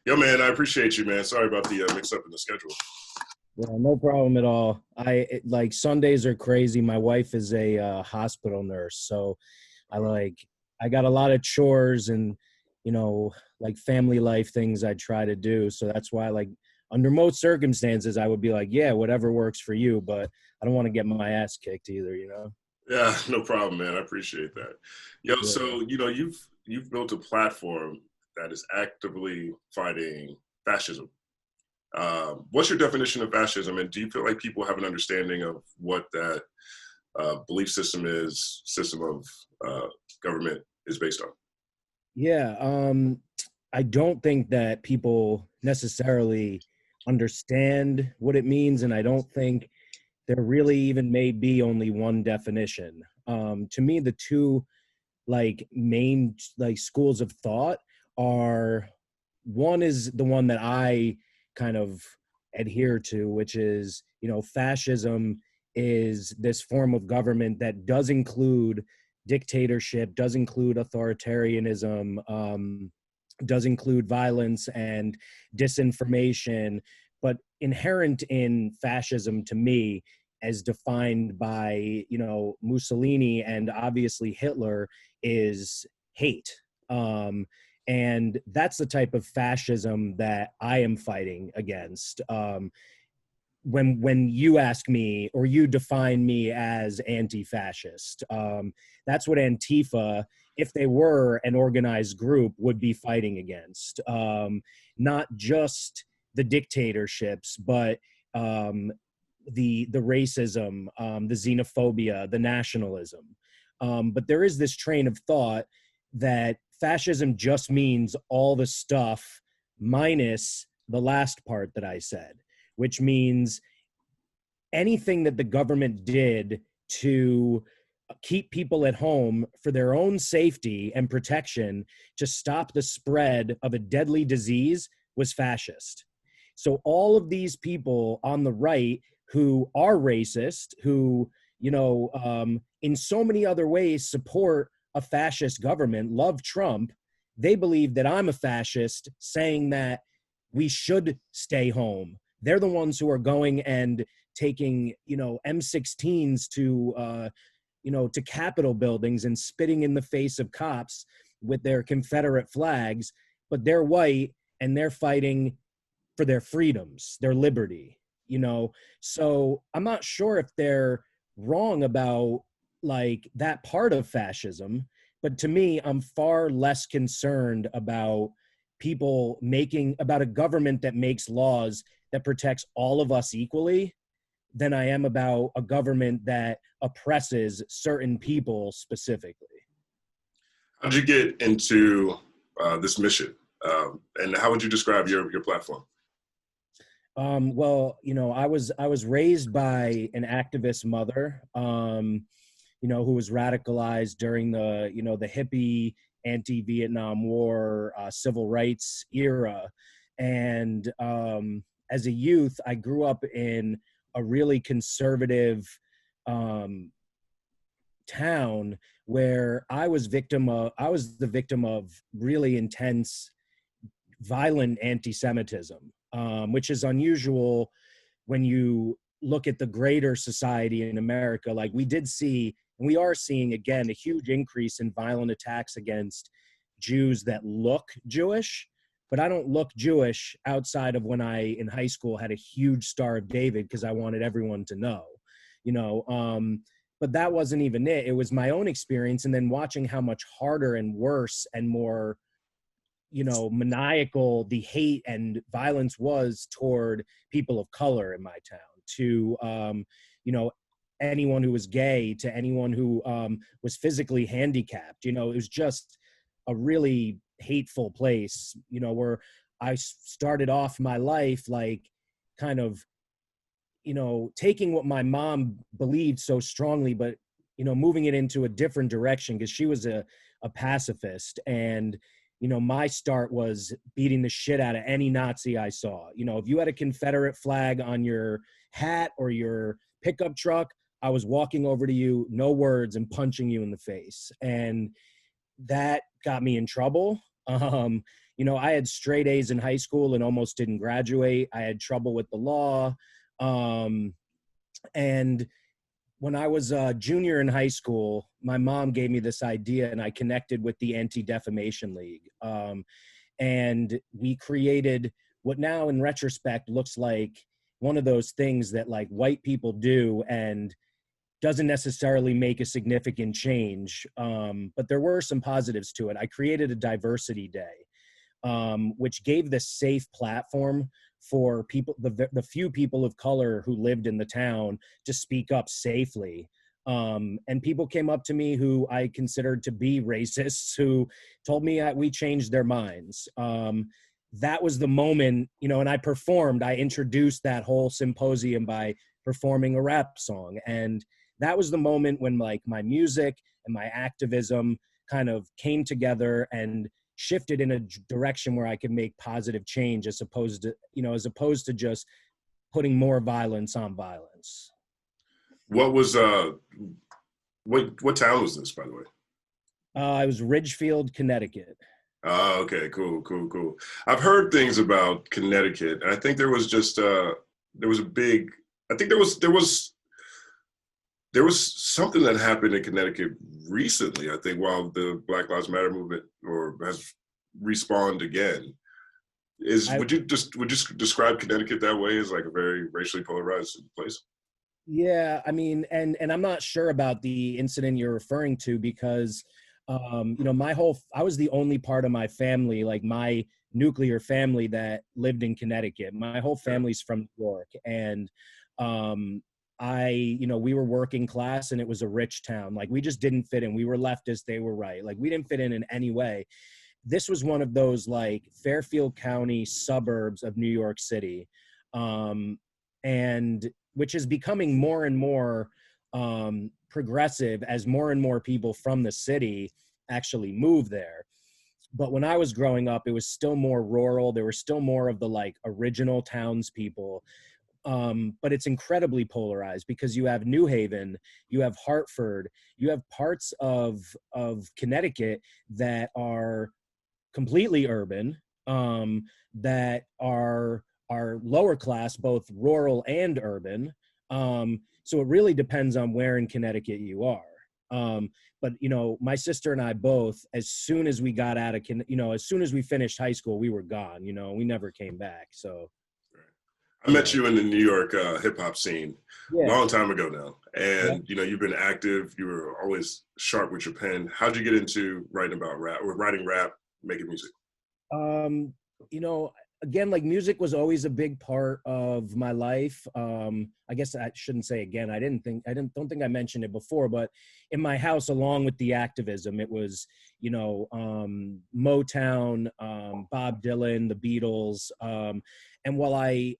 Yo, man, I appreciate you, man. Sorry about the mix up in the schedule. Yeah, no problem at all. Like Sundays are crazy. My wife is a hospital nurse, so I got a lot of chores and like family life things I try to do. So that's why under most circumstances I would be like, yeah, whatever works for you, but I don't want to get my ass kicked either. Yeah, no problem, man. I appreciate that. Yo, Yeah. so you've built a platform that is actively fighting fascism. What's your definition of fascism, and do you feel like people have an understanding of what that belief system of government is based on? Yeah, I don't think that people necessarily understand what it means, and I don't think there really even may be only one definition. To me, the two main schools of thought are, one is the one that I kind of adhere to, which is, fascism is this form of government that does include dictatorship, does include authoritarianism, does include violence and disinformation, but inherent in fascism to me, as defined by Mussolini and obviously Hitler, is hate. And that's the type of fascism that I am fighting against. When you ask me or you define me as anti-fascist, that's what Antifa, if they were an organized group, would be fighting against. Not just the dictatorships, but the racism, the xenophobia, the nationalism. But there is this train of thought that fascism just means all the stuff minus the last part that I said, which means anything that the government did to keep people at home for their own safety and protection to stop the spread of a deadly disease was fascist. So all of these people on the right who are racist, who, in so many other ways support a fascist government, love Trump, they believe that I'm a fascist saying that we should stay home. They're the ones who are going and taking, M16s to Capitol buildings and spitting in the face of cops with their Confederate flags, but they're white and they're fighting for their freedoms, their liberty, So I'm not sure if they're wrong about that part of fascism, but to me, I'm far less concerned about about a government that makes laws that protects all of us equally than I am about a government that oppresses certain people specifically. How'd you get into this mission? And how would you describe your platform? Well, I was raised by an activist mother, who was radicalized during the hippie anti-Vietnam War, civil rights era. And as a youth, I grew up in a really conservative town where I was the victim of really intense, violent anti-Semitism, which is unusual when you look at the greater society in America. Like we did see, and we are seeing again, a huge increase in violent attacks against Jews that look Jewish, but I don't look Jewish outside of when I, in high school, had a huge Star of David because I wanted everyone to know, but that wasn't even it. It was my own experience. And then watching how much harder and worse and more, maniacal the hate and violence was toward people of color in my town, to, anyone who was gay, to anyone who was physically handicapped. It was just a really hateful place, where I started off my life kind of, taking what my mom believed so strongly, but, moving it into a different direction because she was a pacifist. And, my start was beating the shit out of any Nazi I saw. If you had a Confederate flag on your hat or your pickup truck, I was walking over to you, no words, and punching you in the face. And that got me in trouble. I had straight A's in high school and almost didn't graduate. I had trouble with the law. And when I was a junior in high school, my mom gave me this idea and I connected with the Anti-Defamation League. And we created what now in retrospect looks like one of those things that like white people do and doesn't necessarily make a significant change. But there were some positives to it. I created a diversity day, which gave this safe platform for people, the few people of color who lived in the town, to speak up safely. And people came up to me who I considered to be racists, who told me we changed their minds. That was the moment, and I introduced that whole symposium by performing a rap song. And that was the moment when like my music and my activism kind of came together and shifted in a direction where I could make positive change, as opposed to just putting more violence on violence. What was what town was this, by the way? It was Ridgefield, Connecticut. Oh, okay, cool. I've heard things about Connecticut, and I think there was just there was something that happened in Connecticut recently, I think, while the Black Lives Matter movement has respawned again. Would you describe Connecticut that way, as like a very racially polarized place? Yeah, I mean, and I'm not sure about the incident you're referring to, because I was the only part of my family, like my nuclear family, that lived in Connecticut. My whole family's from New York, and we were working class, and it was a rich town. Like, we just didn't fit in. We were leftist, they were right. Like, we didn't fit in any way. This was one of those like Fairfield County suburbs of New York City, and which is becoming more and more progressive as more and more people from the city actually move there. But when I was growing up, it was still more rural. There were still more of the like original townspeople. But it's incredibly polarized, because you have New Haven, you have Hartford, you have parts of Connecticut that are completely urban, that are lower class, both rural and urban. So it really depends on where in Connecticut you are. But my sister and I both, as soon as we got out of, as soon as we finished high school, we were gone. We never came back. So I met you in the New York hip hop scene a long time ago now, and you've been active. You were always sharp with your pen. How'd you get into writing rap, making music? Again, like, music was always a big part of my life. I guess I shouldn't say again. I don't think I mentioned it before, but in my house, along with the activism, it was, Motown, Bob Dylan, the Beatles. And while I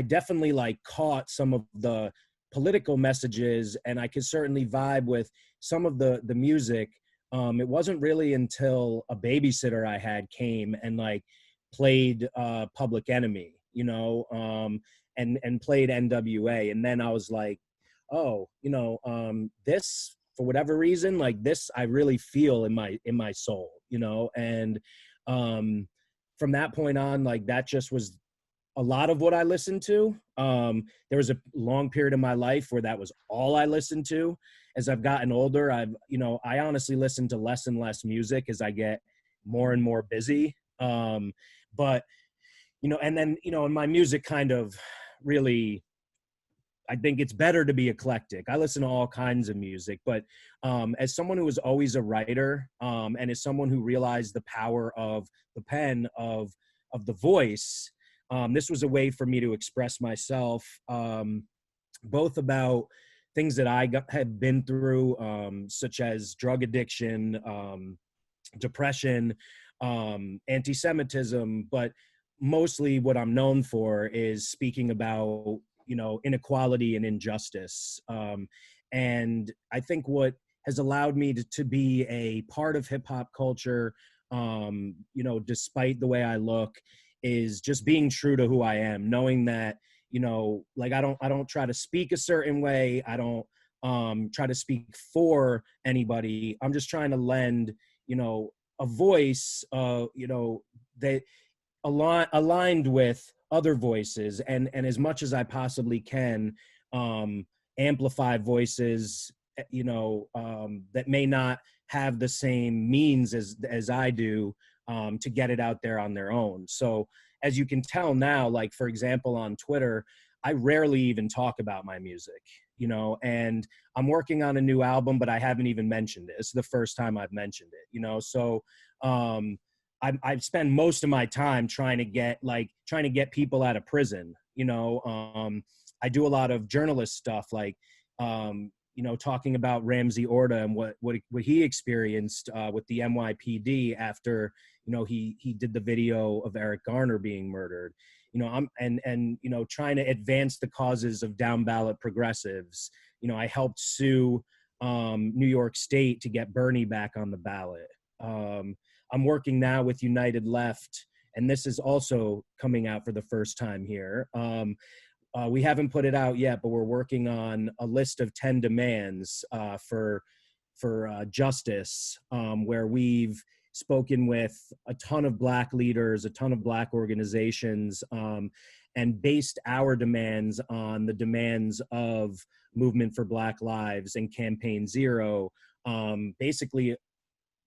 definitely like caught some of the political messages, and I could certainly vibe with some of the music, it wasn't really until a babysitter I had came and like played Public Enemy, and played NWA. And then I was like, oh, this, for whatever reason, like this, I really feel in my soul, and from that point on, like, that just was a lot of what I listened to. There was a long period of my life where that was all I listened to. As I've gotten older, I honestly listen to less and less music as I get more and more busy. But, and then, and my music kind of really, I think it's better to be eclectic. I listen to all kinds of music, but as someone who was always a writer, and as someone who realized the power of the pen, of the voice, this was a way for me to express myself, both about things that I had been through, such as drug addiction, depression, anti-Semitism, but mostly what I'm known for is speaking about, inequality and injustice. And I think what has allowed me to be a part of hip hop culture, despite the way I look, is just being true to who I am, knowing that, like, I don't try to speak a certain way. I don't try to speak for anybody. I'm just trying to lend, a voice, you know, that aligned with other voices, and as much as I possibly can, amplify voices, you know, that may not have the same means as I do, to get it out there on their own. So as you can tell now, like, for example, on Twitter, I rarely even talk about my music, you know, and I'm working on a new album, but I haven't even mentioned it. It's the first time I've mentioned it, you know? So, I spend most of my time trying to get people out of prison, you know? I do a lot of journalist stuff, like, you know, talking about Ramsey Orta and what he experienced with the NYPD after, you know, he did the video of Eric Garner being murdered. You know, and you know, trying to advance the causes of down ballot progressives. You know, I helped sue New York State to get Bernie back on the ballot. I'm working now with United Left, and this is also coming out for the first time here. We haven't put it out yet, but we're working on a list of 10 demands for justice, where we've spoken with a ton of Black leaders, a ton of Black organizations, and based our demands on the demands of Movement for Black Lives and Campaign Zero. Basically,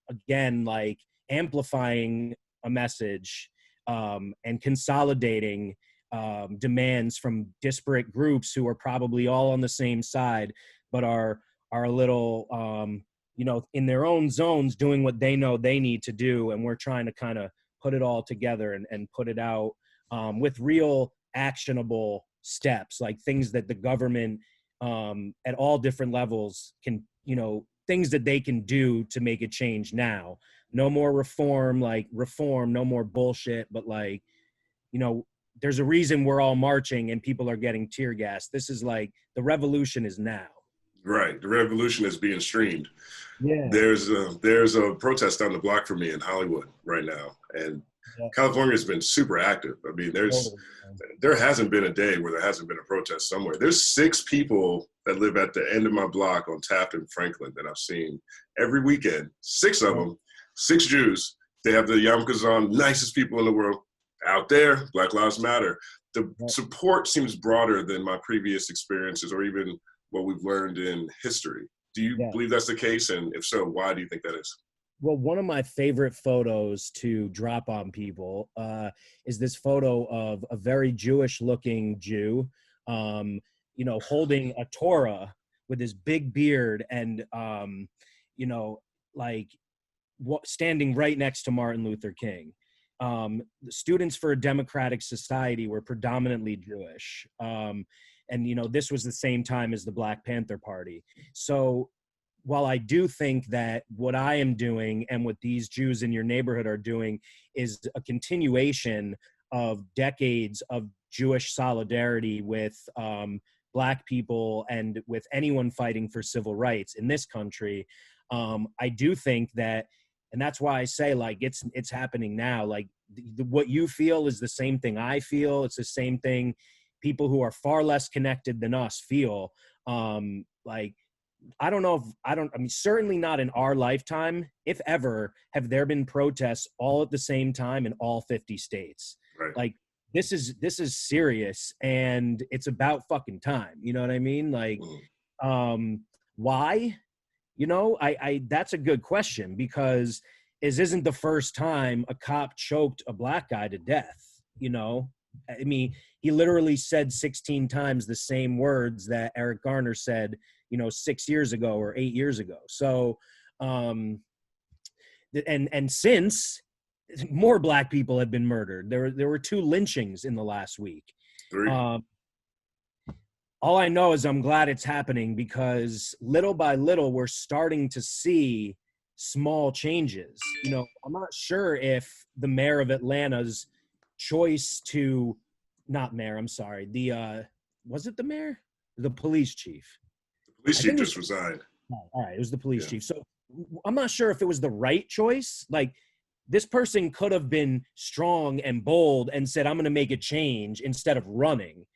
again, like amplifying a message and consolidating demands from disparate groups who are probably all on the same side, but are a little, you know, in their own zones doing what they know they need to do. And we're trying to kind of put it all together and put it out with real actionable steps, like things that the government at all different levels can, you know, things that they can do to make a change now. No more reform, no more bullshit, but like, you know, there's a reason we're all marching and people are getting tear gas. This is like, the revolution is now. Right. The revolution is being streamed. Yeah. There's a protest down the block from me in Hollywood right now. And Yeah. California has been super active. I mean, there hasn't been a day where there hasn't been a protest somewhere. There's 6 people that live at the end of my block on Taft and Franklin that I've seen every weekend. 6 of them, 6 Jews. They have the yarmulkes on, nicest people in the world. Out there, Black Lives Matter. The support seems broader than my previous experiences or even what we've learned in history. Do you believe that's the case? And if so, why do you think that is? Well, one of my favorite photos to drop on people is this photo of a very Jewish-looking Jew, you know, holding a Torah with his big beard and, you know, like standing right next to Martin Luther King. The Students for a Democratic Society were predominantly Jewish. And, you know, this was the same time as the Black Panther Party. So while I do think that what I am doing and what these Jews in your neighborhood are doing is a continuation of decades of Jewish solidarity with Black people and with anyone fighting for civil rights in this country, I do think that, and that's why I say, like, it's happening now. Like, what you feel is the same thing I feel. It's the same thing people who are far less connected than us feel. Like, I mean, certainly not in our lifetime, if ever, have there been protests all at the same time in all 50 states. Right. Like, this is serious, and it's about fucking time. You know what I mean? Like, why? You know, I that's a good question, because it isn't the first time a cop choked a Black guy to death. You know, I mean, he literally said 16 times the same words that Eric Garner said, you know, 6 years ago or 8 years ago. So, and since, more Black people have been murdered. There were 2 lynchings in the last week. 3. All I know is I'm glad it's happening, because little by little, we're starting to see small changes. You know, I'm not sure if the mayor of Atlanta's choice to, not mayor, I'm sorry, was it the mayor? The police chief. The police chief just resigned. All right, it was the police chief. So I'm not sure if it was the right choice. Like, this person could have been strong and bold and said, I'm going to make a change, instead of running.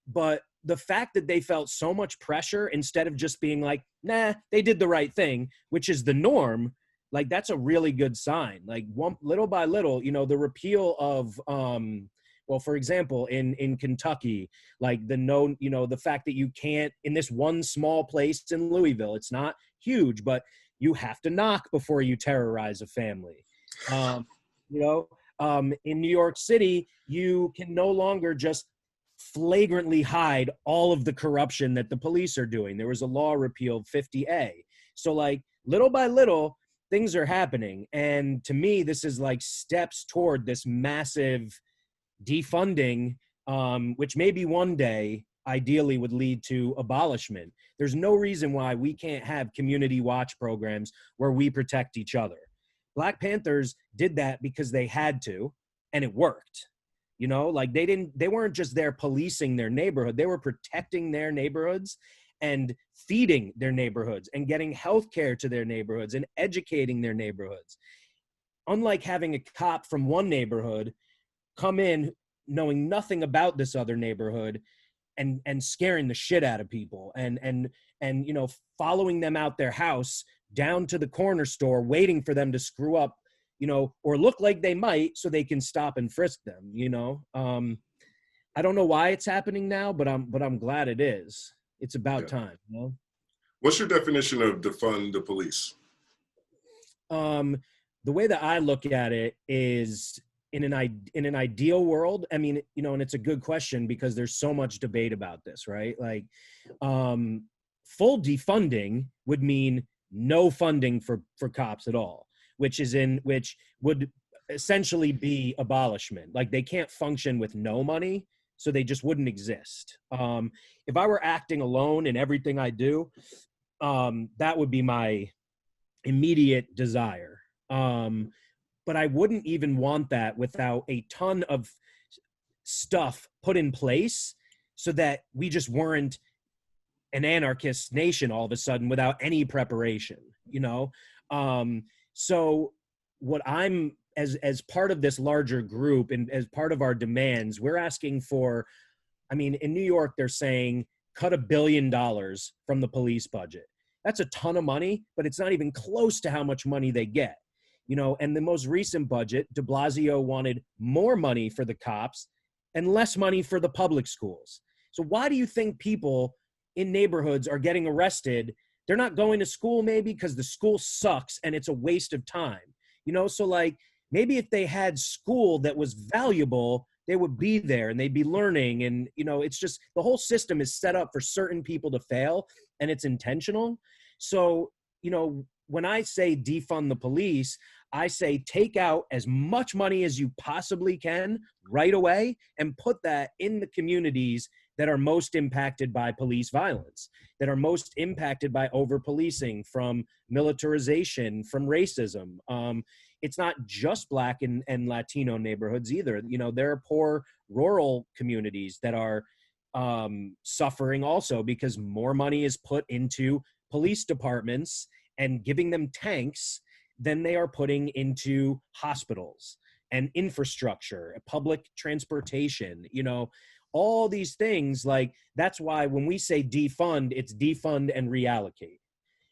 But the fact that they felt so much pressure, instead of just being like, nah, they did the right thing, which is the norm, like that's a really good sign. Like little by little, you know, the repeal of, well, for example, in Kentucky, like the fact that you can't, in this one small place in Louisville, it's not huge, but you have to knock before you terrorize a family. In New York City, you can no longer just flagrantly hide all of the corruption that the police are doing. There was a law repealed, 50A. So like little by little, things are happening. And to me, this is like steps toward this massive defunding, which maybe one day ideally would lead to abolishment. There's no reason why we can't have community watch programs where we protect each other. Black Panthers did that because they had to, and it worked. You know, like they weren't just there policing their neighborhood. They were protecting their neighborhoods and feeding their neighborhoods and getting healthcare to their neighborhoods and educating their neighborhoods. Unlike having a cop from one neighborhood come in knowing nothing about this other neighborhood and scaring the shit out of people and you know, following them out their house down to the corner store, waiting for them to screw up, you know, or look like they might so they can stop and frisk them, you know. I don't know why it's happening now, but I'm glad it is. It's about time, you know. What's your definition of defund the police? The way that I look at it is in an ideal world. I mean, you know, and it's a good question because there's so much debate about this, right? Like, full defunding would mean no funding for cops at all, which would essentially be abolishment. Like they can't function with no money, so they just wouldn't exist. If I were acting alone in everything I do, that would be my immediate desire. But I wouldn't even want that without a ton of stuff put in place so that we just weren't an anarchist nation all of a sudden without any preparation, you know? So what I'm, as part of this larger group and as part of our demands, we're asking for, I mean, in New York, they're saying cut $1 billion from the police budget. That's a ton of money, but it's not even close to how much money they get. You know, and the most recent budget, de Blasio wanted more money for the cops and less money for the public schools. So why do you think people in neighborhoods are getting arrested? They're not going to school maybe because the school sucks and it's a waste of time. You know, so like maybe if they had school that was valuable, they would be there and they'd be learning. And, you know, it's just the whole system is set up for certain people to fail and it's intentional. So, you know, when I say defund the police, I say take out as much money as you possibly can right away and put that in the communities that are most impacted by police violence, that are most impacted by over-policing, from militarization, from racism. It's not just Black and Latino neighborhoods either. You know, there are poor rural communities that are suffering also because more money is put into police departments and giving them tanks than they are putting into hospitals and infrastructure, public transportation, you know, all these things. Like, that's why when we say defund, it's defund and reallocate,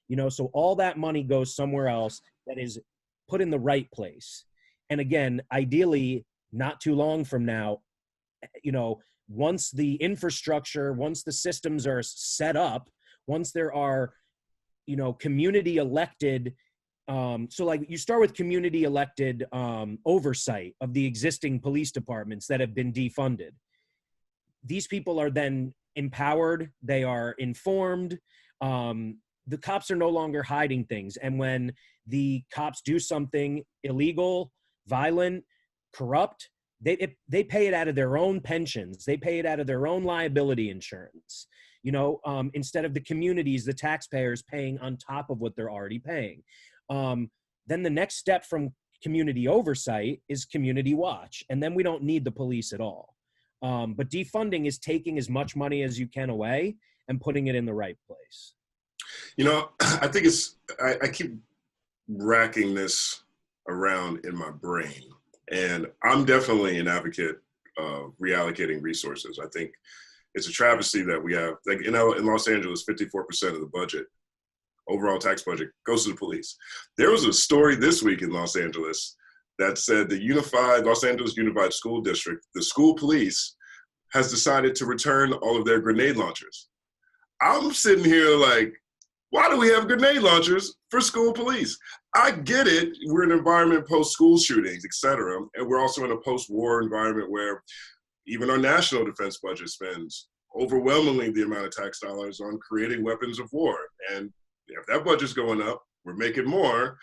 you know, so all that money goes somewhere else that is put in the right place. And again, ideally, not too long from now, you know, once the infrastructure, once the systems are set up, once there are, you know, community elected, so like you start with community elected oversight of the existing police departments that have been defunded. These people are then empowered, they are informed. The cops are no longer hiding things. And when the cops do something illegal, violent, corrupt, they pay it out of their own pensions. They pay it out of their own liability insurance, you know, instead of the communities, the taxpayers paying on top of what they're already paying. Then the next step from community oversight is community watch. And then we don't need the police at all. But defunding is taking as much money as you can away and putting it in the right place. You know, I think I keep racking this around in my brain. And I'm definitely an advocate of reallocating resources. I think it's a travesty that we have, like in Los Angeles, 54% of the budget overall tax budget goes to the police. There was a story this week in Los Angeles that said the Los Angeles Unified School District, the school police, has decided to return all of their grenade launchers. I'm sitting here like, why do we have grenade launchers for school police? I get it. We're in an environment post-school shootings, et cetera. And we're also in a post-war environment where even our national defense budget spends overwhelmingly the amount of tax dollars on creating weapons of war. And if that budget's going up, we're making more.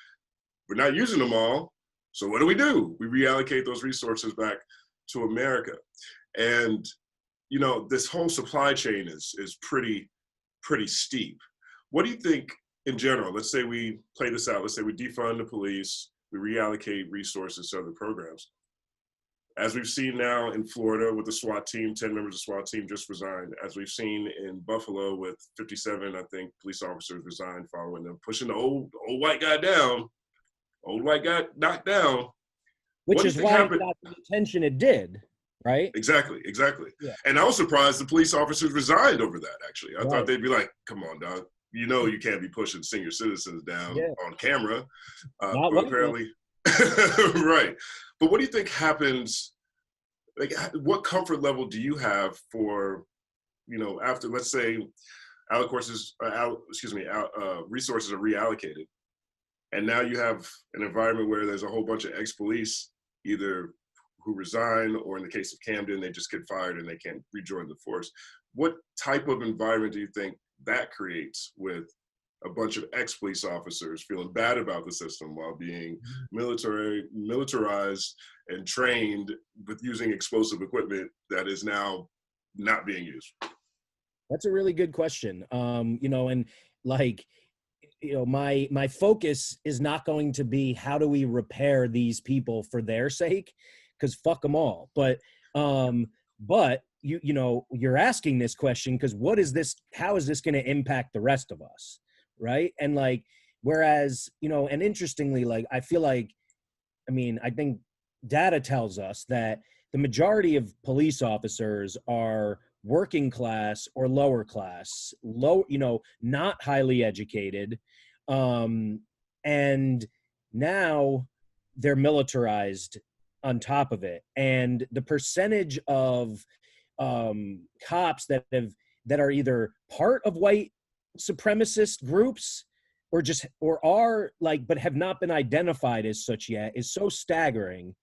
We're not using them all. So what do? We reallocate those resources back to America. And, you know, this whole supply chain is pretty steep. What do you think in general? Let's say we play this out. Let's say we defund the police, we reallocate resources to other programs. As we've seen now in Florida with the SWAT team, 10 members of the SWAT team just resigned. As we've seen in Buffalo with 57, I think, police officers resigned following them pushing the old white guy down. Old white guy knocked down. Which is why it got the attention it did, right? Exactly. Yeah. And I was surprised the police officers resigned over that, actually. I thought they'd be like, come on, dog. You know you can't be pushing senior citizens down on camera. But apparently, right. But what do you think happens? Like, what comfort level do you have for, you know, after, let's say, resources are reallocated, and now you have an environment where there's a whole bunch of ex-police, either who resign, or in the case of Camden, they just get fired and they can't rejoin the force. What type of environment do you think that creates with a bunch of ex-police officers feeling bad about the system while being militarized and trained with using explosive equipment that is now not being used? That's a really good question. You know, and like, you know, my focus is not going to be how do we repair these people for their sake, because fuck them all. But you know, you're asking this question because how is this going to impact the rest of us, right? And like, whereas, you know, and interestingly, like, I feel like, I mean, I think data tells us that the majority of police officers are working class or lower class, you know, not highly educated, and now they're militarized on top of it. And the percentage of cops that are either part of white supremacist groups or are like, but have not been identified as such yet, is so staggering.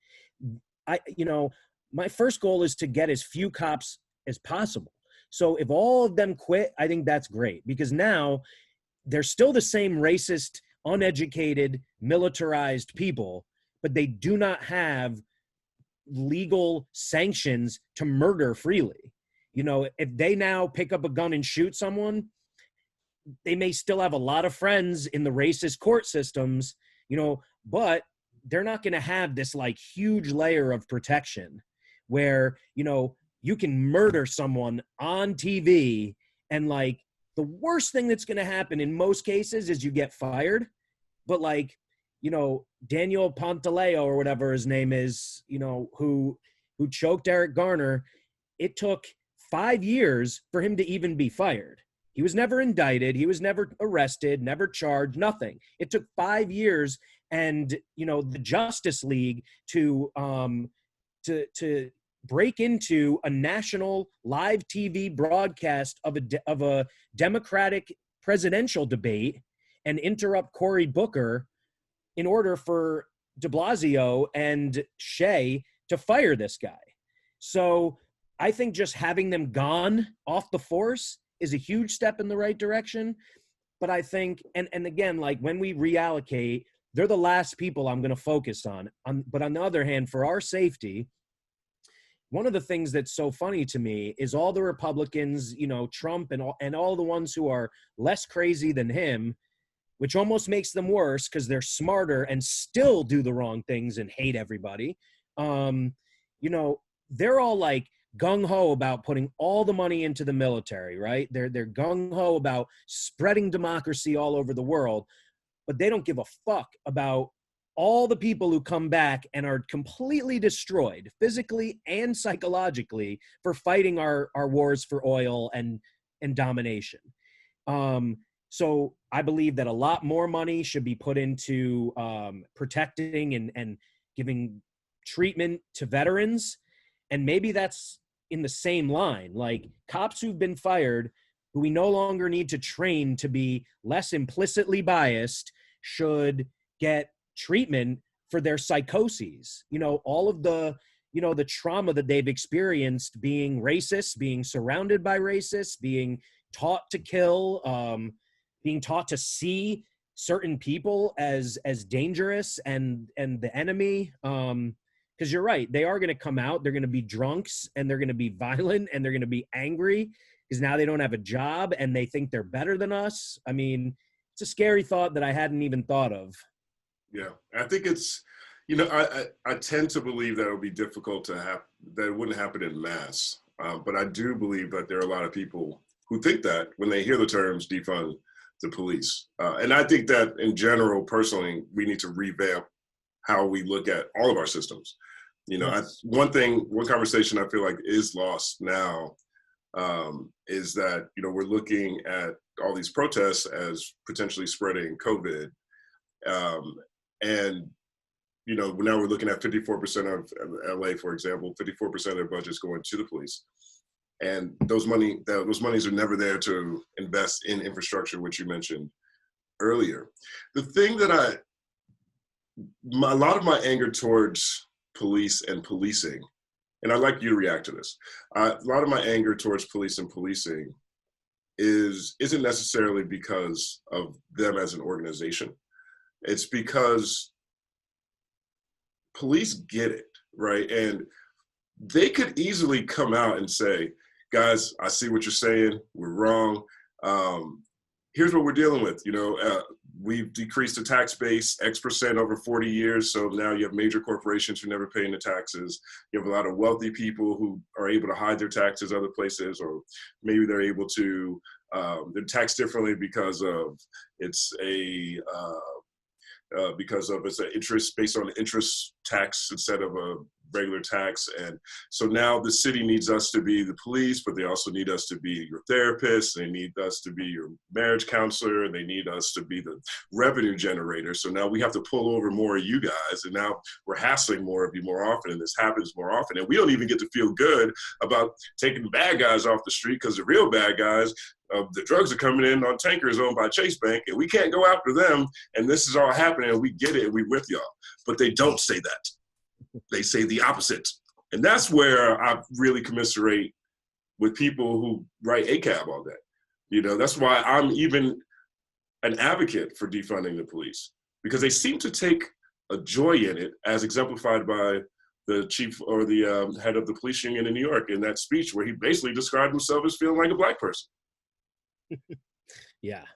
You know, my first goal is to get as few cops as possible. So if all of them quit, I think that's great, because now they're still the same racist, uneducated, militarized people, but they do not have legal sanctions to murder freely. You know, if they now pick up a gun and shoot someone, they may still have a lot of friends in the racist court systems, you know, but they're not going to have this like huge layer of protection where, you know, you can murder someone on TV, and like the worst thing that's going to happen in most cases is you get fired. But like, you know, Daniel Pantaleo or whatever his name is, you know, who choked Eric Garner, it took 5 years for him to even be fired. He was never indicted. He was never arrested, never charged, nothing. It took 5 years, and, you know, the Justice League to break into a national live TV broadcast of a Democratic presidential debate and interrupt Cory Booker in order for de Blasio and Shea to fire this guy. So I think just having them gone off the force is a huge step in the right direction. But I think, and again, like when we reallocate, they're the last people I'm going to focus on. But on the other hand, for our safety, one of the things that's so funny to me is all the Republicans, you know, Trump and all the ones who are less crazy than him, which almost makes them worse because they're smarter and still do the wrong things and hate everybody. You know, they're all like gung-ho about putting all the money into the military, right? They're gung-ho about spreading democracy all over the world, but they don't give a fuck about all the people who come back and are completely destroyed physically and psychologically for fighting our wars for oil and domination. So I believe that a lot more money should be put into protecting and giving treatment to veterans. And maybe that's in the same line, like cops who've been fired, who we no longer need to train to be less implicitly biased, should get treatment for their psychoses. All of the, the trauma that they've experienced being racist, being surrounded by racists, being taught to kill, being taught to see certain people as dangerous and the enemy. Because you're right, they are going to come out, they're going to be drunks, and they're going to be violent, and they're going to be angry because now they don't have a job and they think they're better than us. I mean, it's a scary thought that I hadn't even thought of. Yeah, I think it's, I tend to believe that it would be difficult to have, that it wouldn't happen in mass. But I do believe that there are a lot of people who think that when they hear the terms defund the police. And I think that in general, personally, we need to revamp how we look at all of our systems. One conversation I feel like is lost now is that, we're looking at all these protests as potentially spreading COVID. And now we're looking at 54% of LA, for example, 54% of their budgets going to the police. And those monies are never there to invest in infrastructure, which you mentioned earlier. The thing that a lot of my anger towards police and policing, and I'd like you to react to this. A lot of my anger towards police and policing isn't necessarily because of them as an organization. It's because police get it, right? And they could easily come out and say, guys, I see what you're saying, we're wrong. Here's what we're dealing with. We've decreased the tax base X% over 40 years. So now you have major corporations who never pay the taxes. You have a lot of wealthy people who are able to hide their taxes other places, or maybe they're able to, they're taxed differently because it's an interest based on interest tax instead of a regular tax. And so now the city needs us to be the police, but they also need us to be your therapist. They need us to be your marriage counselor, and they need us to be the revenue generator. So now we have to pull over more of you guys, and now we're hassling more of you more often, and this happens more often. And we don't even get to feel good about taking the bad guys off the street, because the real bad guys, the drugs are coming in on tankers owned by Chase Bank, and we can't go after them. And this is all happening, and we get it, and we with y'all. But they don't say that. They say the opposite. And that's where I really commiserate with people who write ACAB all day. That's why I'm even an advocate for defunding the police, because they seem to take a joy in it, as exemplified by the chief or the head of the police union in New York in that speech, where he basically described himself as feeling like a Black person. Yeah.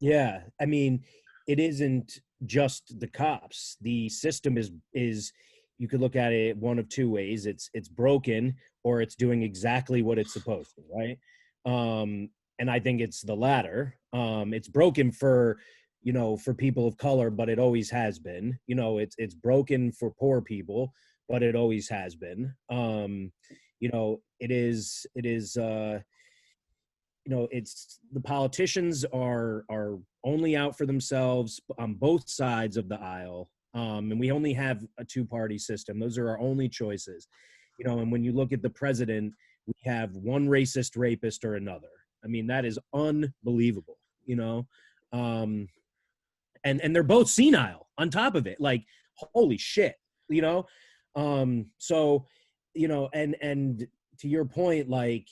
Yeah. I mean, it isn't just the cops. The system is you could look at it one of two ways. It's broken, or it's doing exactly what it's supposed to, right? And I think it's the latter. It's broken for people of color, but it always has been. It's broken for poor people, but it always has been. It is it's the politicians are only out for themselves on both sides of the aisle. And we only have a two-party system. Those are our only choices. And when you look at the president, we have one racist rapist or another. I mean, that is unbelievable, and they're both senile on top of it. Like, holy shit, so, and to your point, like,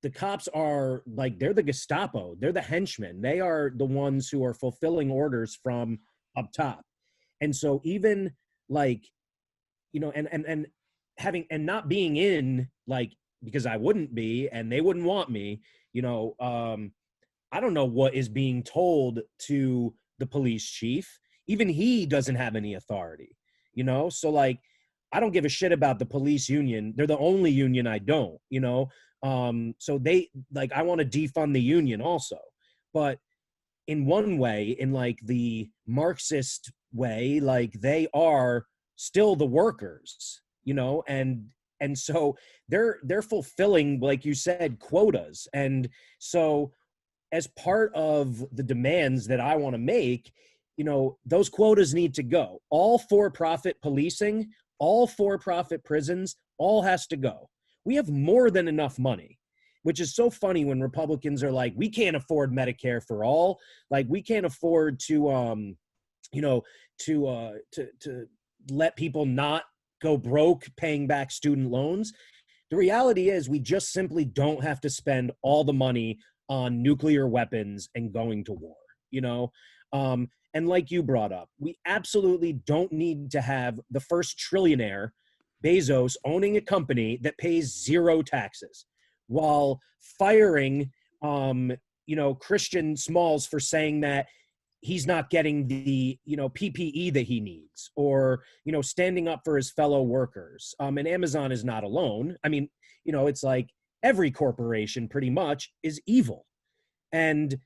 the cops are like, they're the Gestapo, they're the henchmen. They are the ones who are fulfilling orders from up top. And so even like, and having, and not being in, like, because I wouldn't be, and they wouldn't want me, I don't know what is being told to the police chief. Even he doesn't have any authority, So like, I don't give a shit about the police union. They're the only union I don't, so they, like, I want to defund the union also. But in one way, in like the Marxist way, like, they are still the workers, and so they're fulfilling, like you said, quotas. And so as part of the demands that I want to make, you know, those quotas need to go. All for-profit policing, all for-profit prisons, all has to go. We have more than enough money, which is so funny when Republicans are like, we can't afford Medicare for all. Like, we can't afford to, you know, to let people not go broke paying back student loans. The reality is we just simply don't have to spend all the money on nuclear weapons and going to war, you know? And like you brought up, we absolutely don't need to have the first trillionaire, Bezos, owning a company that pays zero taxes while firing, you know, Christian Smalls for saying that he's not getting the, you know, PPE that he needs, or, you know, standing up for his fellow workers. And Amazon is not alone. I mean, you know, it's like every corporation pretty much is evil and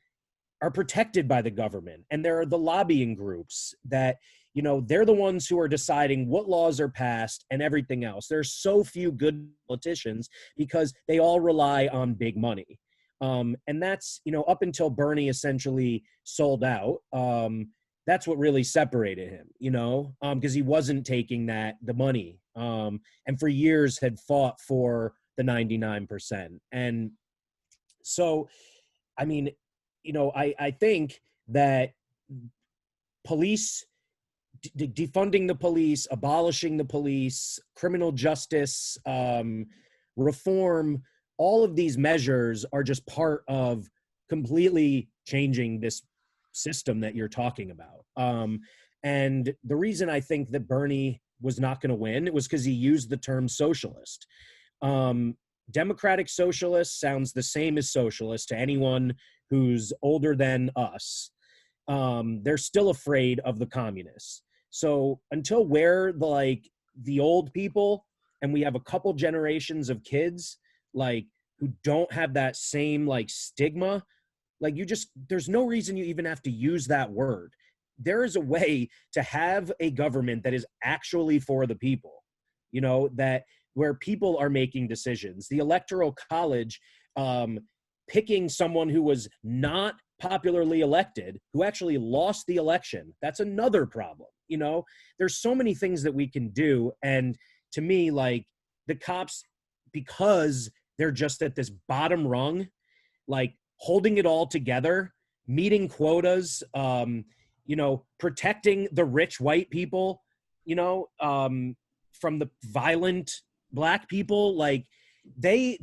are protected by the government. And there are the lobbying groups that, you know, they're the ones who are deciding what laws are passed and everything else. There's so few good politicians because they all rely on big money. And that's, you know, up until Bernie essentially sold out, that's what really separated him, you know, because he wasn't taking the money, and for years had fought for the 99%. And so, I mean, you know, I think that police, defunding the police, abolishing the police, criminal justice, reform, all of these measures are just part of completely changing this system that you're talking about. And the reason I think that Bernie was not going to win, it was because he used the term socialist. Democratic socialist sounds the same as socialist to anyone who's older than us. They're still afraid of the communists. So until we're the old people and we have a couple generations of kids who don't have that same stigma, there's no reason you even have to use that word. There is a way to have a government that is actually for the people, you know, that where people are making decisions. The Electoral College, picking someone who was not popularly elected, who actually lost the election, that's another problem. You know, there's so many things that we can do. And to me, the cops, because they're just at this bottom rung, holding it all together, meeting quotas, you know, protecting the rich white people, you know, from the violent black people, they're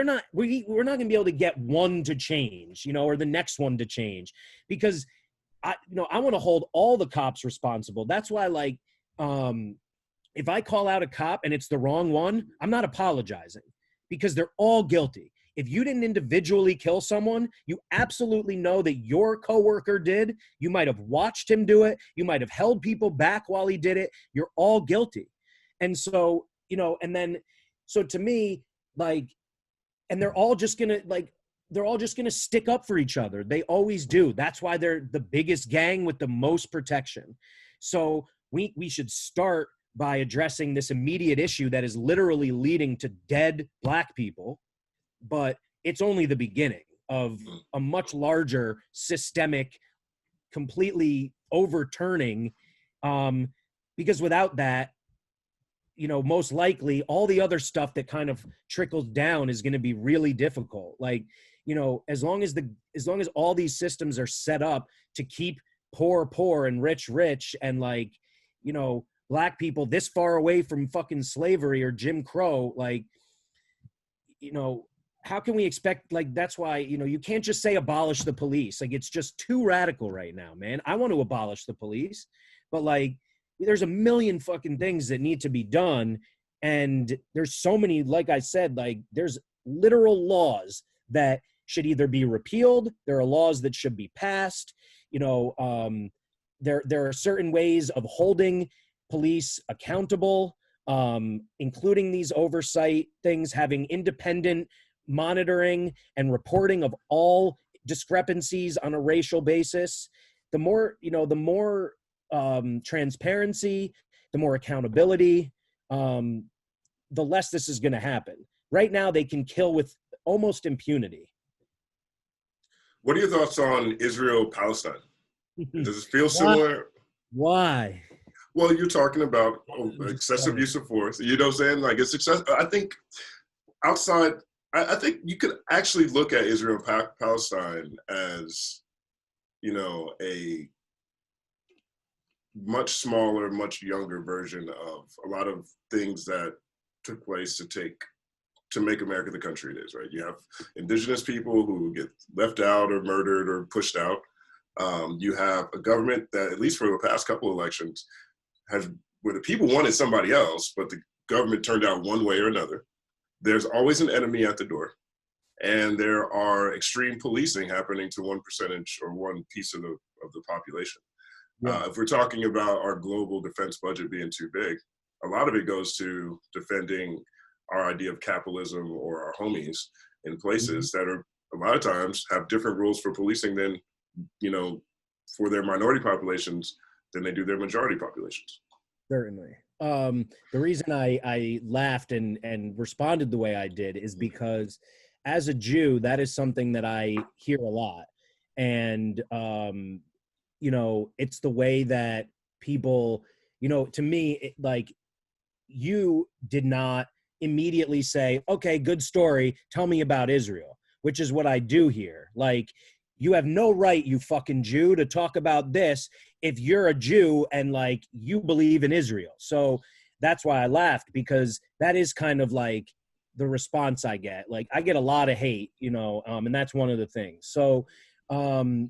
not, we're not gonna be able to get one to change, you know, or the next one to change, because I want to hold all the cops responsible. That's why, if I call out a cop and it's the wrong one, I'm not apologizing, because they're all guilty. If you didn't individually kill someone, you absolutely know that your coworker did. You might have watched him do it. You might have held people back while he did it. You're all guilty. And so, you know, and then, so to me, and they're all just gonna stick up for each other. They always do. That's why they're the biggest gang with the most protection. So we should start by addressing this immediate issue that is literally leading to dead black people. But it's only the beginning of a much larger systemic, completely overturning, because without that, you know, most likely all the other stuff that kind of trickles down is going to be really difficult. You know, as long as all these systems are set up to keep poor and rich, and you know, black people this far away from fucking slavery or Jim Crow, you know, how can we expect, that's why, you know, you can't just say abolish the police. It's just too radical right now, man. I want to abolish the police, but there's a million fucking things that need to be done. And there's so many, like I said, there's literal laws that should either be repealed. There are laws that should be passed. You know, there are certain ways of holding police accountable, including these oversight things, having independent monitoring and reporting of all discrepancies on a racial basis. The more, you know, the more transparency, the more accountability, the less this is going to happen. Right now, they can kill with almost impunity. What are your thoughts on Israel-Palestine? Does it feel Why? similar? Why? Well, you're talking about excessive Explain. use of force. You know what I'm saying? Like it's excess. I think outside, I think you could actually look at Israel and Palestine as, you know, a much smaller, much younger version of a lot of things that took place to make America the country it is, right? You have indigenous people who get left out or murdered or pushed out. You have a government that, at least for the past couple of elections, where the people wanted somebody else, but the government turned out one way or another. There's always an enemy at the door. And there are extreme policing happening to one percentage or one piece of the population. Yeah. If we're talking about our global defense budget being too big, a lot of it goes to defending our idea of capitalism or our homies in places that are a lot of times have different rules for policing than, you know, for their minority populations than they do their majority populations. Certainly. The reason I laughed and responded the way I did is because as a Jew, that is something that I hear a lot. And, you know, it's the way that people, you know, to me, like, you did not immediately say, okay, good story, tell me about Israel, which is what I do here. Like, you have no right, you fucking Jew, to talk about this if you're a Jew and like you believe in Israel. So that's why I laughed, because that is kind of like the response I get. Like, I get a lot of hate, you know, and that's one of the things. So I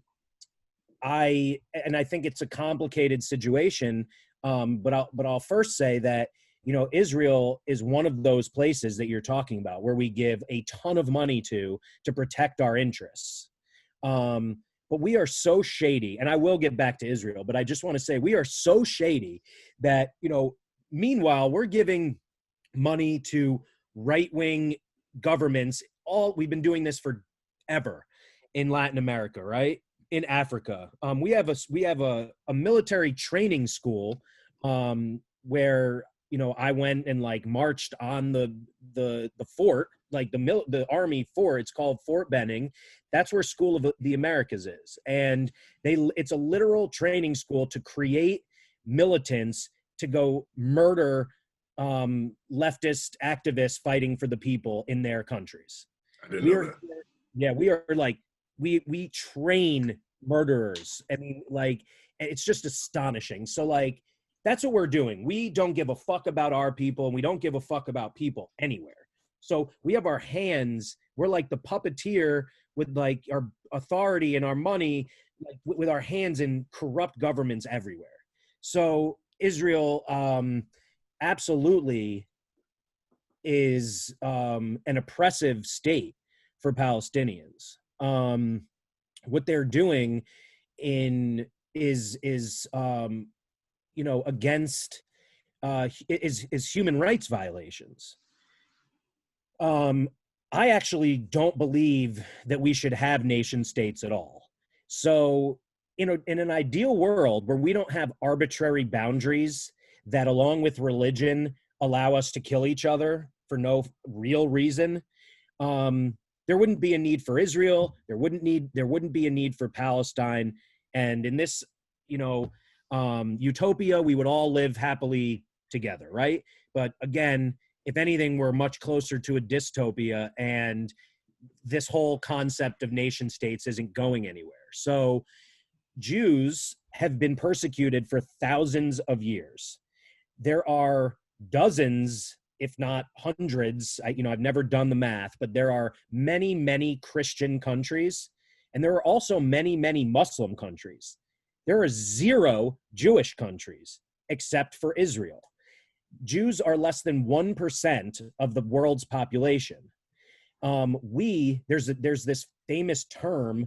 think it's a complicated situation, but I'll first say that, you know, Israel is one of those places that you're talking about where we give a ton of money to protect our interests. But we are so shady, and I will get back to Israel, but I just want to say we are so shady that, you know, meanwhile, we're giving money to right-wing governments. We've been doing this forever in Latin America, right? In Africa. We have a military training school where, you know, I went and like marched on the fort, like the army fort. It's called Fort Benning. That's where School of the Americas is. And it's a literal training school to create militants to go murder leftist activists fighting for the people in their countries. I didn't know that. Yeah, we are like, we train murderers. I mean, like, it's just astonishing. So like, that's what we're doing. We don't give a fuck about our people, and we don't give a fuck about people anywhere. So we have our hands, we're like the puppeteer with like our authority and our money, like with our hands in corrupt governments everywhere. So Israel absolutely is an oppressive state for Palestinians. What they're doing is you know, against is human rights violations. I actually don't believe that we should have nation states at all. So, you know, in an ideal world where we don't have arbitrary boundaries that, along with religion, allow us to kill each other for no real reason, there wouldn't be a need for Israel. There wouldn't be a need for Palestine. And in this, you know, utopia, we would all live happily together, right? But again, if anything, we're much closer to a dystopia, and this whole concept of nation states isn't going anywhere. So Jews have been persecuted for thousands of years. There are dozens, if not hundreds, I've never done the math, but there are many, many Christian countries, and there are also many, many Muslim countries. There are 0 Jewish countries except for Israel. Jews are less than 1% of the world's population. There's this famous term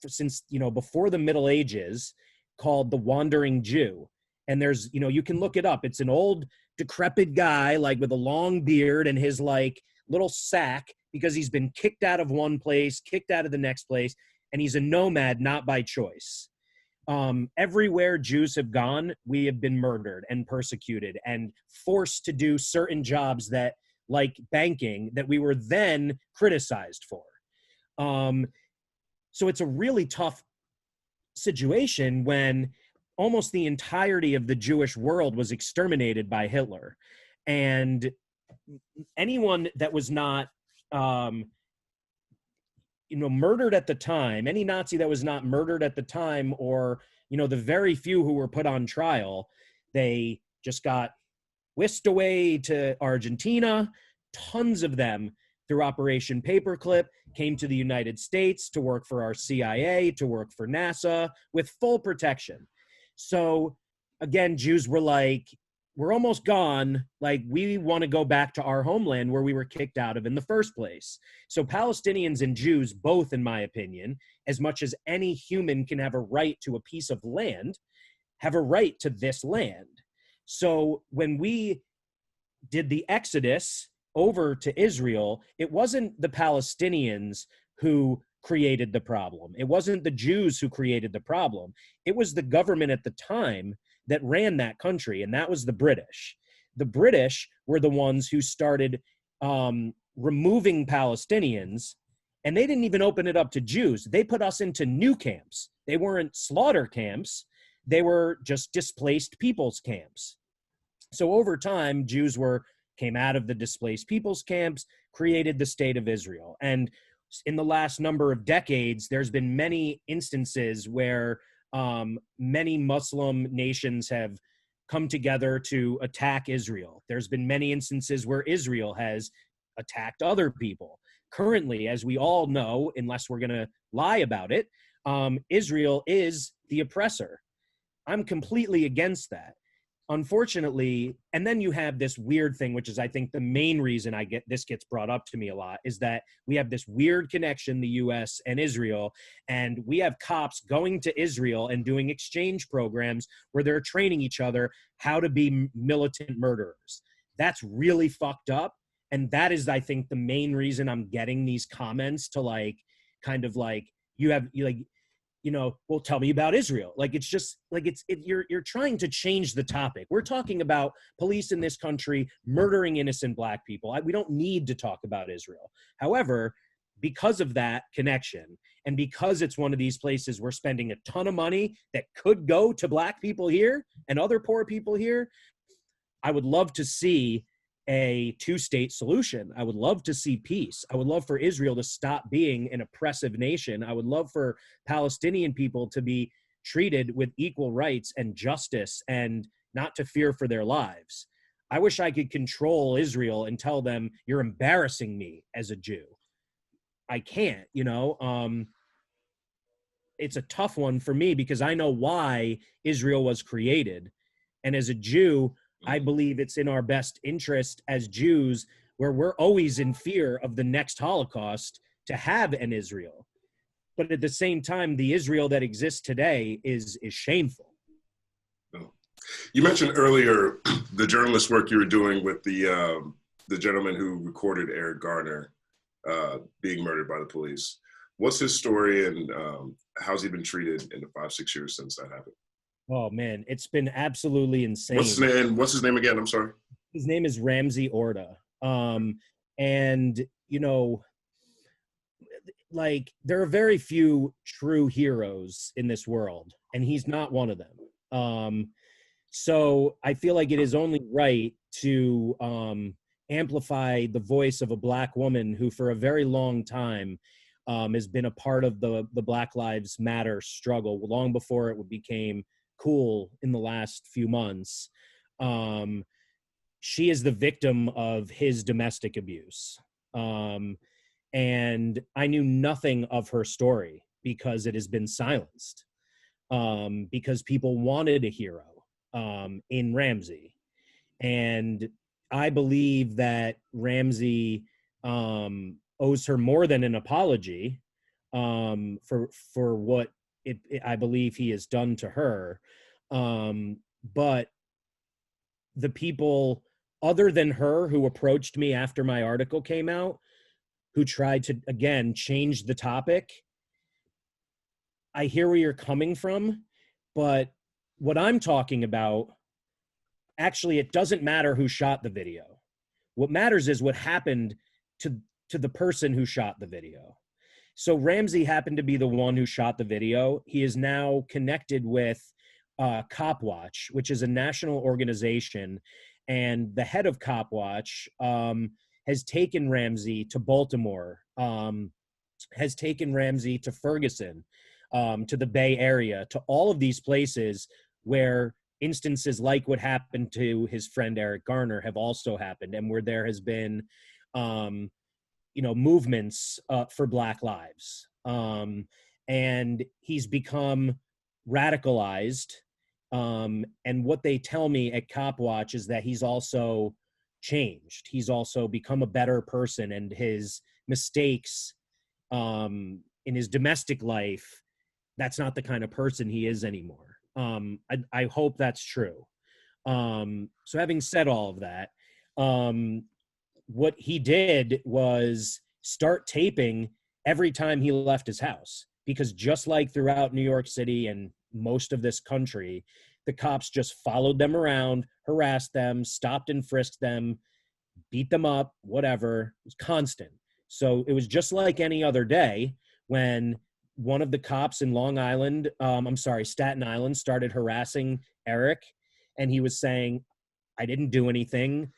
since, you know, before the Middle Ages called the wandering Jew. And there's, you know, you can look it up. It's an old decrepit guy, like with a long beard and his like little sack, because he's been kicked out of one place, kicked out of the next place, and he's a nomad, not by choice. Everywhere Jews have gone, we have been murdered and persecuted and forced to do certain jobs that, like banking, that we were then criticized for. So it's a really tough situation when almost the entirety of the Jewish world was exterminated by Hitler. And anyone that was not, murdered at the time, any Nazi that was not murdered at the time, or, the very few who were put on trial, they just got whisked away to Argentina. Tons of them, through Operation Paperclip, came to the United States to work for our CIA, to work for NASA, with full protection. So again, Jews were like, we're almost gone. Like, we want to go back to our homeland where we were kicked out of in the first place. So Palestinians and Jews, both, in my opinion, as much as any human can have a right to a piece of land, have a right to this land. So when we did the Exodus over to Israel, it wasn't the Palestinians who created the problem. It wasn't the Jews who created the problem. It was the government at the time that ran that country, and that was the British. The British were the ones who started removing Palestinians, and they didn't even open it up to Jews. They put us into new camps. They weren't slaughter camps. They were just displaced people's camps. So over time, Jews came out of the displaced people's camps, created the state of Israel. And in the last number of decades, there's been many instances where many Muslim nations have come together to attack Israel. There's been many instances where Israel has attacked other people. Currently, as we all know, unless we're going to lie about it, Israel is the oppressor. I'm completely against that. Unfortunately, and then you have this weird thing, which is, I think, the main reason this gets brought up to me a lot, is that we have this weird connection, the US and Israel, and we have cops going to Israel and doing exchange programs where they're training each other how to be militant murderers. That's really fucked up. And that is, I think, the main reason I'm getting these comments to well, tell me about Israel. Like, it's just like, you're trying to change the topic. We're talking about police in this country murdering innocent Black people. We don't need to talk about Israel. However, because of that connection, and because it's one of these places we're spending a ton of money that could go to Black people here and other poor people here, I would love to see a two-state solution. I would love to see peace. I would love for Israel to stop being an oppressive nation. I would love for Palestinian people to be treated with equal rights and justice and not to fear for their lives. I wish I could control Israel and tell them, you're embarrassing me as a Jew. I can't, it's a tough one for me because I know why Israel was created. And as a Jew, I believe it's in our best interest as Jews, where we're always in fear of the next Holocaust, to have an Israel. But at the same time, the Israel that exists today is shameful. You mentioned earlier the journalist work you were doing with the gentleman who recorded Eric Garner being murdered by the police. What's his story, and how's he been treated in the 5-6 years since that happened? Oh man, it's been absolutely insane. What's his name again? I'm sorry. His name is Ramsey Orta. And there are very few true heroes in this world, and he's not one of them. So I feel like it is only right to amplify the voice of a Black woman who for a very long time has been a part of the Black Lives Matter struggle, long before it became cool in the last few months. She is the victim of his domestic abuse. And I knew nothing of her story because it has been silenced, because people wanted a hero in Ramsey. And I believe that Ramsey owes her more than an apology for what I believe he has done to her. But the people other than her who approached me after my article came out, who tried to, again, change the topic, I hear where you're coming from, but what I'm talking about, actually, it doesn't matter who shot the video. What matters is what happened to the person who shot the video. So Ramsey happened to be the one who shot the video. He is now connected with Cop Watch, which is a national organization, and the head of Cop Watch has taken Ramsey to Baltimore, has taken Ramsey to Ferguson, to the Bay Area, to all of these places where instances like what happened to his friend Eric Garner have also happened, and where there has been, movements for Black lives. And he's become radicalized. And what they tell me at Cop Watch is that he's also changed. He's also become a better person, and his mistakes in his domestic life, that's not the kind of person he is anymore. I hope that's true. So having said all of that, what he did was start taping every time he left his house, because just like throughout New York City and most of this country, the cops just followed them around, harassed them, stopped and frisked them, beat them up, whatever. It was constant. So it was just like any other day when one of the cops in Staten Island started harassing Eric, and he was saying, I didn't do anything.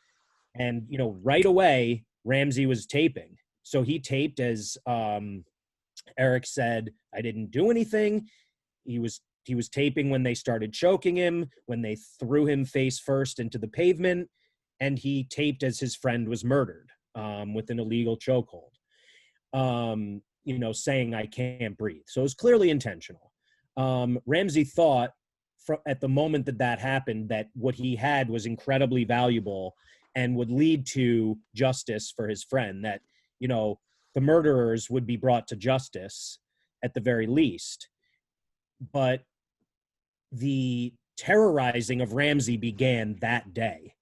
And, right away, Ramsey was taping. So he taped as Eric said, I didn't do anything. He was taping when they started choking him, when they threw him face first into the pavement, and he taped as his friend was murdered with an illegal chokehold, saying, I can't breathe. So it was clearly intentional. Ramsey thought at the moment that happened that what he had was incredibly valuable and would lead to justice for his friend, that, the murderers would be brought to justice at the very least. But the terrorizing of Ramsey began that day.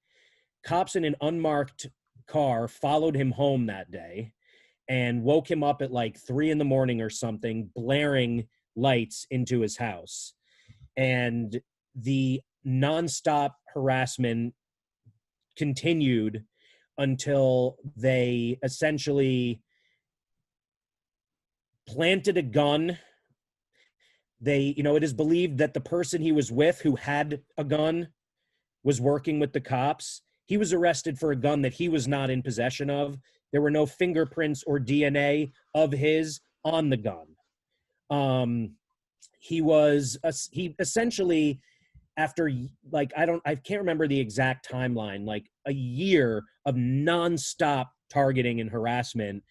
Cops in an unmarked car followed him home that day and woke him up at like 3 a.m. or something, blaring lights into his house. And the nonstop harassment continued until they essentially planted a gun. It is believed that the person he was with who had a gun was working with the cops. He was arrested for a gun that he was not in possession of. There were no fingerprints or DNA of his on the gun. He essentially, after I can't remember the exact timeline, like a year of nonstop targeting and harassment,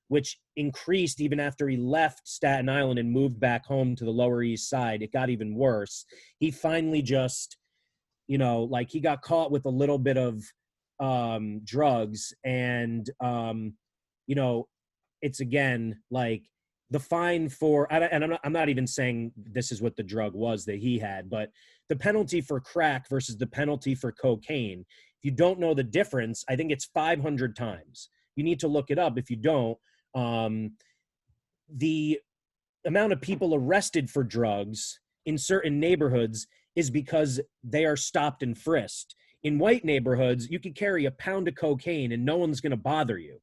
which increased even after he left Staten Island and moved back home to the Lower East Side. It got even worse. He finally just, he got caught with a little bit of drugs, and, it's again, like, the fine for, and I'm not even saying this is what the drug was that he had, but the penalty for crack versus the penalty for cocaine, if you don't know the difference, I think it's 500 times. You need to look it up if you don't. The amount of people arrested for drugs in certain neighborhoods is because they are stopped and frisked. In white neighborhoods, you could carry a pound of cocaine and no one's going to bother you.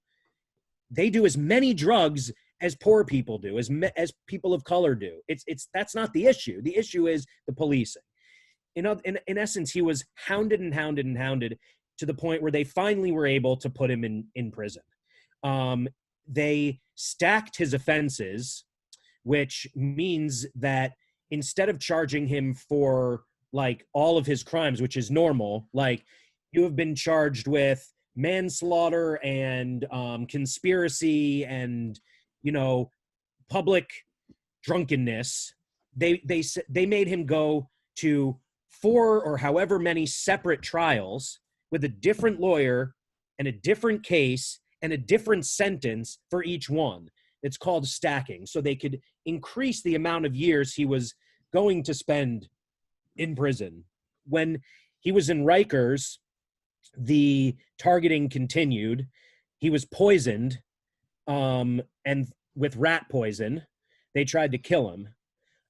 They do as many drugs as poor people do, as people of color do. That's not the issue. The issue is the policing. In essence, he was hounded and hounded and hounded to the point where they finally were able to put him in prison. They stacked his offenses, which means that instead of charging him for like all of his crimes, which is normal, like you have been charged with manslaughter and conspiracy and public drunkenness, they made him go to 4 or however many separate trials with a different lawyer and a different case and a different sentence for each one. It's called stacking, so they could increase the amount of years he was going to spend in prison. When he was in Rikers, the targeting continued. He was poisoned, and with rat poison. They tried to kill him,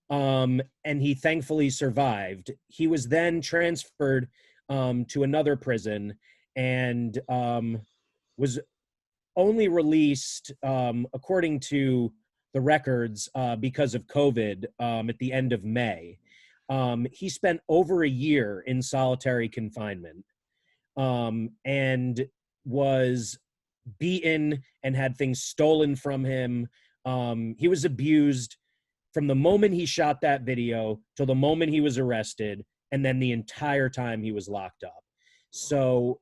and he thankfully survived. He was then transferred to another prison and was only released, according to the records, because of COVID, at the end of May. He spent over a year in solitary confinement, and was beaten and had things stolen from him. He was abused from the moment he shot that video till the moment he was arrested, and then the entire time he was locked up. So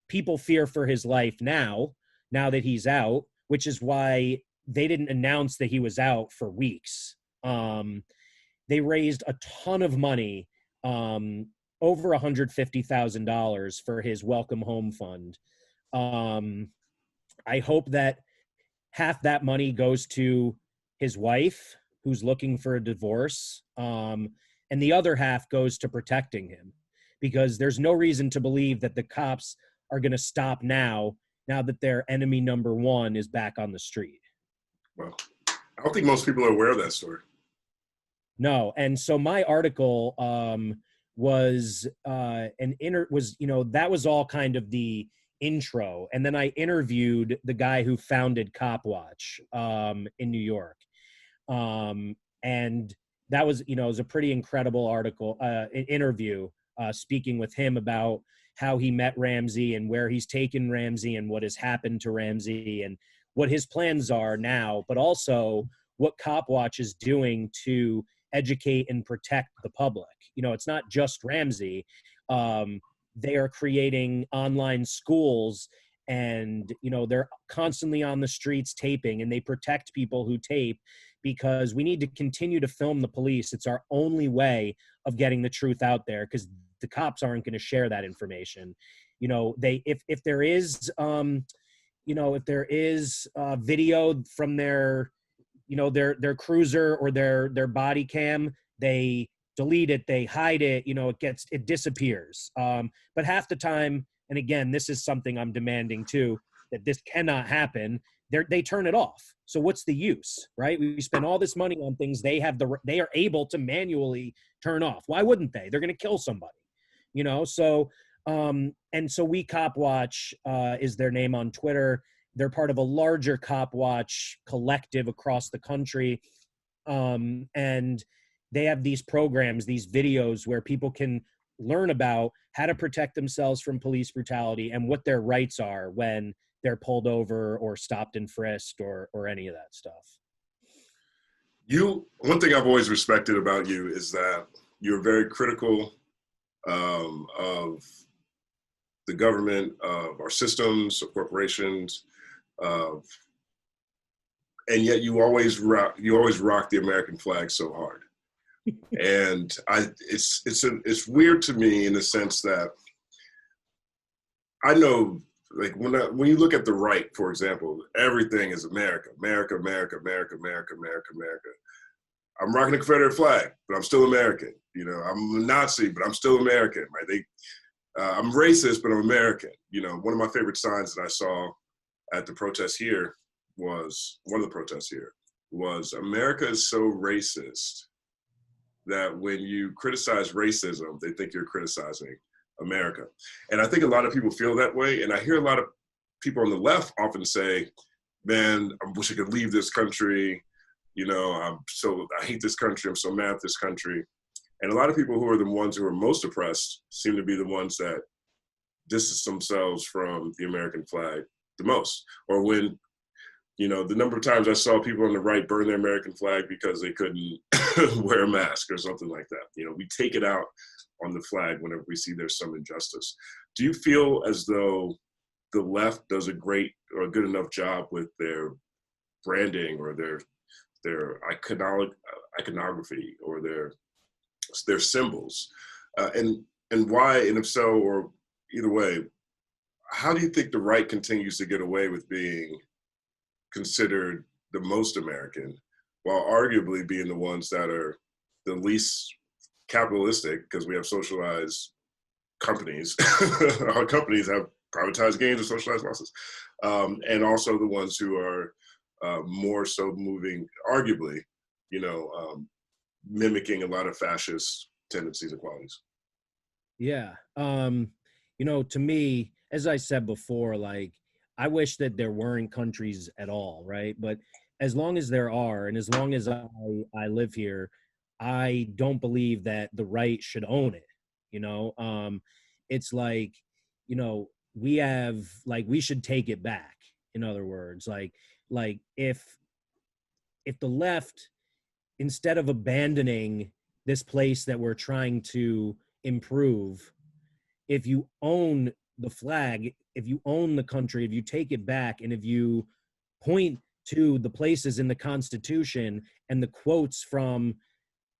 people fear for his life now that he's out, which is why they didn't announce that he was out for weeks. They raised a ton of money, over $150,000 for his Welcome Home Fund. I hope that half that money goes to his wife, who's looking for a divorce, and the other half goes to protecting him, because there's no reason to believe that the cops are going to stop now that their enemy number one is back on the street. Well, I don't think most people are aware of that story. No, and so my article was that was all kind of the intro, and then I interviewed the guy who founded Copwatch in New York, and that was it was a pretty incredible article, interview, speaking with him about how he met Ramsey and where he's taken Ramsey and what has happened to Ramsey and what his plans are now, but also what Copwatch is doing to educate and protect the public. It's not just Ramsey. They are creating online schools, and they're constantly on the streets taping, and they protect people who tape, because we need to continue to film the police. It's our only way of getting the truth out there, because the cops aren't going to share that information. If there is video from their their cruiser or their body cam, they delete it, they hide it, it disappears. But half the time, and again, this is something I'm demanding too, that this cannot happen, they turn it off. So what's the use, right? We spend all this money on things they are able to manually turn off. Why wouldn't they? They're going to kill somebody, So, and so We Copwatch is their name on Twitter. They're part of a larger Copwatch collective across the country. And they have these programs, these videos where people can learn about how to protect themselves from police brutality and what their rights are when they're pulled over or stopped and frisked or any of that stuff. One thing I've always respected about you is that you're very critical of the government, of our systems, of corporations, and yet you always rock the American flag so hard. And it's weird to me in the sense that I know, like when you look at the right, for example, everything is America, America, America, America, America, America, America. I'm rocking the Confederate flag, but I'm still American. I'm a Nazi, but I'm still American, right? I'm racist, but I'm American. One of my favorite signs that I saw at the protest here was America is so racist that when you criticize racism, they think you're criticizing America. And I think a lot of people feel that way. And I hear a lot of people on the left often say, man, I wish I could leave this country. I hate this country. I'm so mad at this country. And a lot of people who are the ones who are most oppressed seem to be the ones that distance themselves from the American flag the most. Or when, the number of times I saw people on the right burn their American flag because they couldn't wear a mask or something like that. We take it out on the flag whenever we see there's some injustice. Do you feel as though the left does a great or a good enough job with their branding or their iconography or their symbols, and why, and if so, or either way, how do you think the right continues to get away with being considered the most American while arguably being the ones that are the least capitalistic, because we have socialized companies. Our companies have privatized gains and socialized losses, and also the ones who are more so moving, arguably, mimicking a lot of fascist tendencies and qualities. Yeah. To me, as I said before, like, I wish that there weren't countries at all, right? But as long as there are, and as long as I live here, I don't believe that the right should own it. You know, it's like, you know, we have, like, we should take it back. In other words, like if the left, instead of abandoning this place that we're trying to improve, if you own the flag, if you own the country, if you take it back, and if you point to the places in the Constitution and the quotes from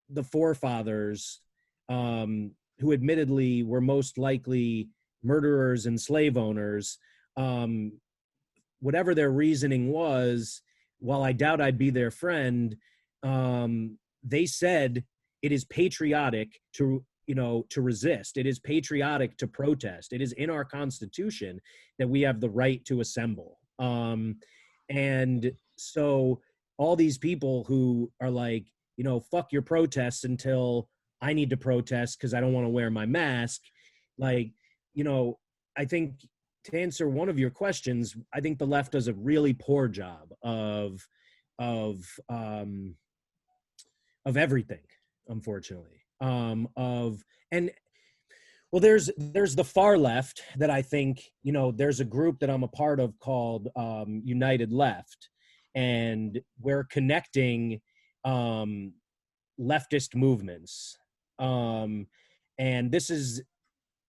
the forefathers, who admittedly were most likely murderers and slave owners, whatever their reasoning was, while I doubt I'd be their friend, they said it is patriotic to, you know, to resist. It is patriotic to protest. It is in our Constitution that we have the right to assemble. And so all these people who are like, you know, fuck your protests until I need to protest because I don't want to wear my mask. Like, you know, I think to answer one of your questions, I think the left does a really poor job of everything, unfortunately. And well, there's the far left that I think, you know, there's a group that I'm a part of called United Left, and we're connecting leftist movements. And this is,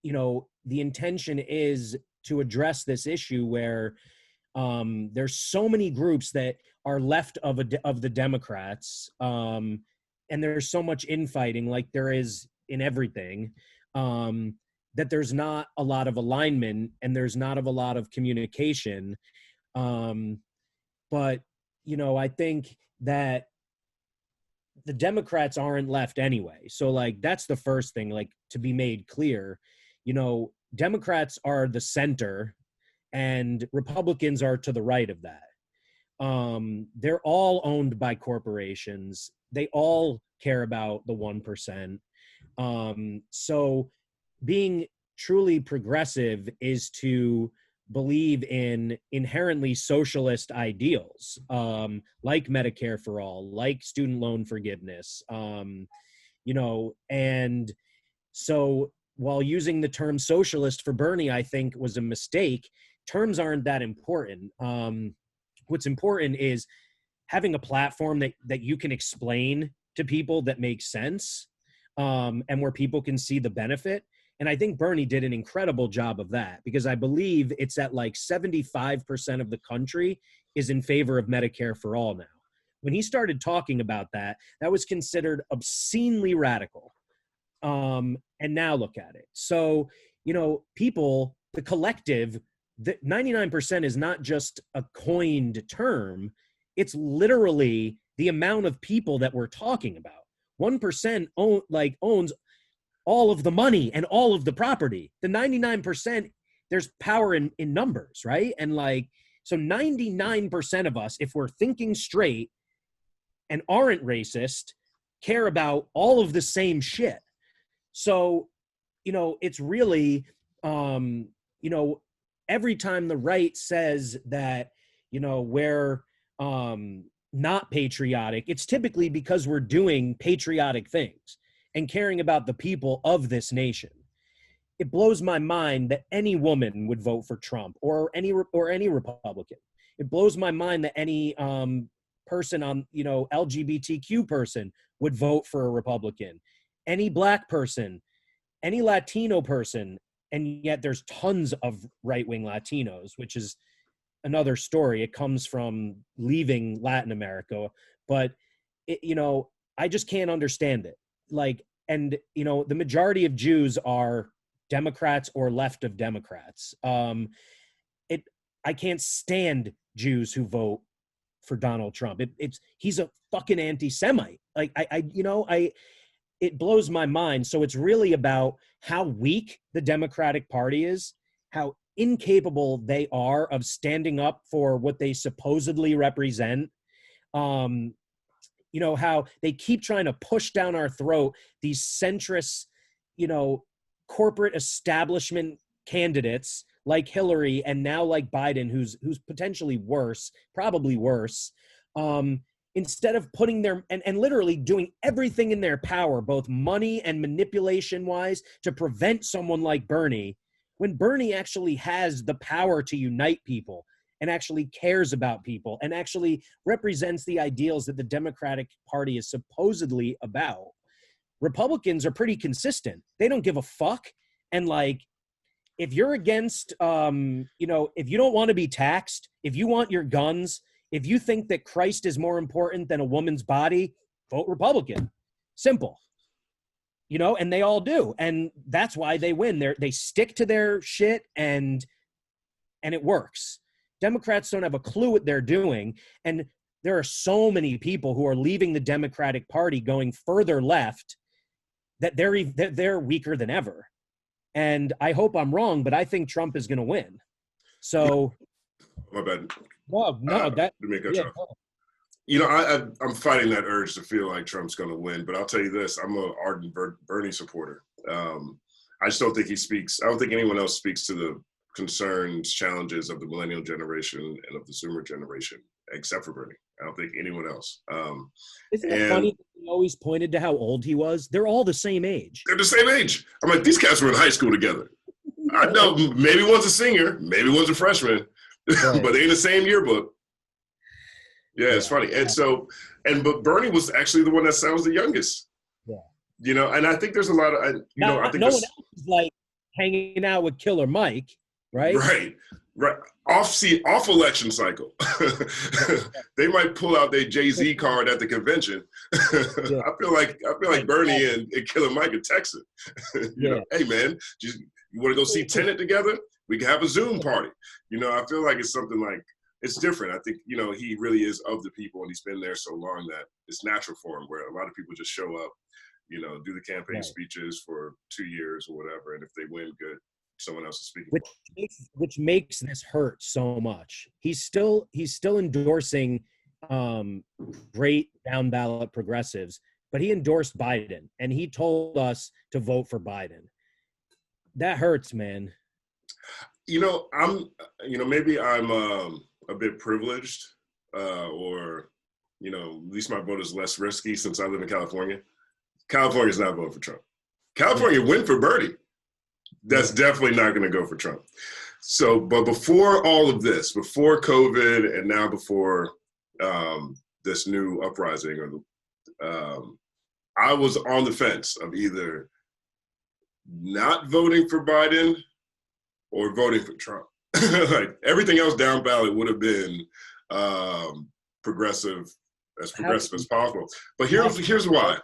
you know, the intention is to address this issue where there's so many groups that are left of the Democrats, and there's so much infighting, like there is in everything, that there's not a lot of alignment and there's not a lot of communication. But, you know, I think that the Democrats aren't left anyway. So, like, that's the first thing, like, to be made clear. You know, Democrats are the center and Republicans are to the right of that. They're all owned by corporations. They all care about the 1%. So being truly progressive is to believe in inherently socialist ideals, like Medicare for all, like student loan forgiveness, you know, and so while using the term socialist for Bernie, I think was a mistake. Terms aren't that important. What's important is having a platform that you can explain to people that makes sense, and where people can see the benefit. And I think Bernie did an incredible job of that, because I believe it's at like 75% of the country is in favor of Medicare for all now. When he started talking about that, that was considered obscenely radical. And now look at it. So, you know, people, the collective, the 99% is not just a coined term. It's literally the amount of people that we're talking about. 1% owns all of the money and all of the property. The 99%, there's power in numbers, right? And like, so 99% of us, if we're thinking straight and aren't racist, care about all of the same shit. So, you know, it's really, you know, every time the right says that, you know, we're not patriotic, it's typically because we're doing patriotic things and caring about the people of this nation. It blows my mind that any woman would vote for Trump or any Republican. It blows my mind that any person on, you know, LGBTQ person would vote for a Republican, any Black person, any Latino person. And yet there's tons of right-wing Latinos, which is another story. It comes from leaving Latin America. But, you know, I just can't understand it. Like, and, you know, the majority of Jews are Democrats or left of Democrats. I can't stand Jews who vote for Donald Trump. He's a fucking anti-Semite. Like, it blows my mind. So it's really about how weak the Democratic Party is, how incapable they are of standing up for what they supposedly represent. You know, how they keep trying to push down our throat these centrist, you know, corporate establishment candidates like Hillary and now like Biden, who's potentially worse, probably worse, instead of putting their, and literally doing everything in their power, both money and manipulation wise, to prevent someone like Bernie, when Bernie actually has the power to unite people and actually cares about people and actually represents the ideals that the Democratic Party is supposedly about. Republicans are pretty consistent. They don't give a fuck. And like, if you're against, if you don't want to be taxed, if you want your guns, if you think that Christ is more important than a woman's body, vote Republican. Simple. And they all do. And that's why they win. They stick to their shit and it works. Democrats don't have a clue what they're doing. And there are so many people who are leaving the Democratic Party going further left that they're weaker than ever. And I hope I'm wrong, but I think Trump is going to win. So, my bad. Well, no, to make that Trump. I'm fighting that urge to feel like Trump's going to win, but I'll tell you this: I'm an ardent Bernie supporter. I just don't think he speaks. I don't think anyone else speaks to the concerns, challenges of the millennial generation and of the Zoomer generation, except for Bernie. I don't think anyone else. Isn't it funny that he always pointed to how old he was? They're all the same age. They're the same age. I'm like, these cats were in high school together. I know maybe one's a senior, maybe one's a freshman, right. But they're in the same yearbook. Yeah, it's funny. And but Bernie was actually the one that sounds the youngest. Yeah. And I think there's a lot of, I think no one else is like hanging out with Killer Mike, right? Right. Off election cycle. They might pull out their Jay-Z card at the convention. Yeah. I feel like Bernie and Killer Mike are texting. Hey man, you want to go see Tenet together? We can have a Zoom party. I feel like it's something like, it's different. I think, he really is of the people, and he's been there so long that it's natural for him, where a lot of people just show up, do the campaign speeches for 2 years or whatever, and if they win, good. Someone else is speaking. Which makes this hurt so much. He's still endorsing great down ballot progressives, but he endorsed Biden, and he told us to vote for Biden. That hurts, man. Maybe I'm a bit privileged, or at least my vote is less risky since I live in California. California's not voting for Trump. California went for Bernie. That's definitely not going to go for Trump. So, but before all of this, before COVID, and now before this new uprising, I was on the fence of either not voting for Biden or voting for Trump. Like everything else down ballot would have been progressive as possible. But here's why.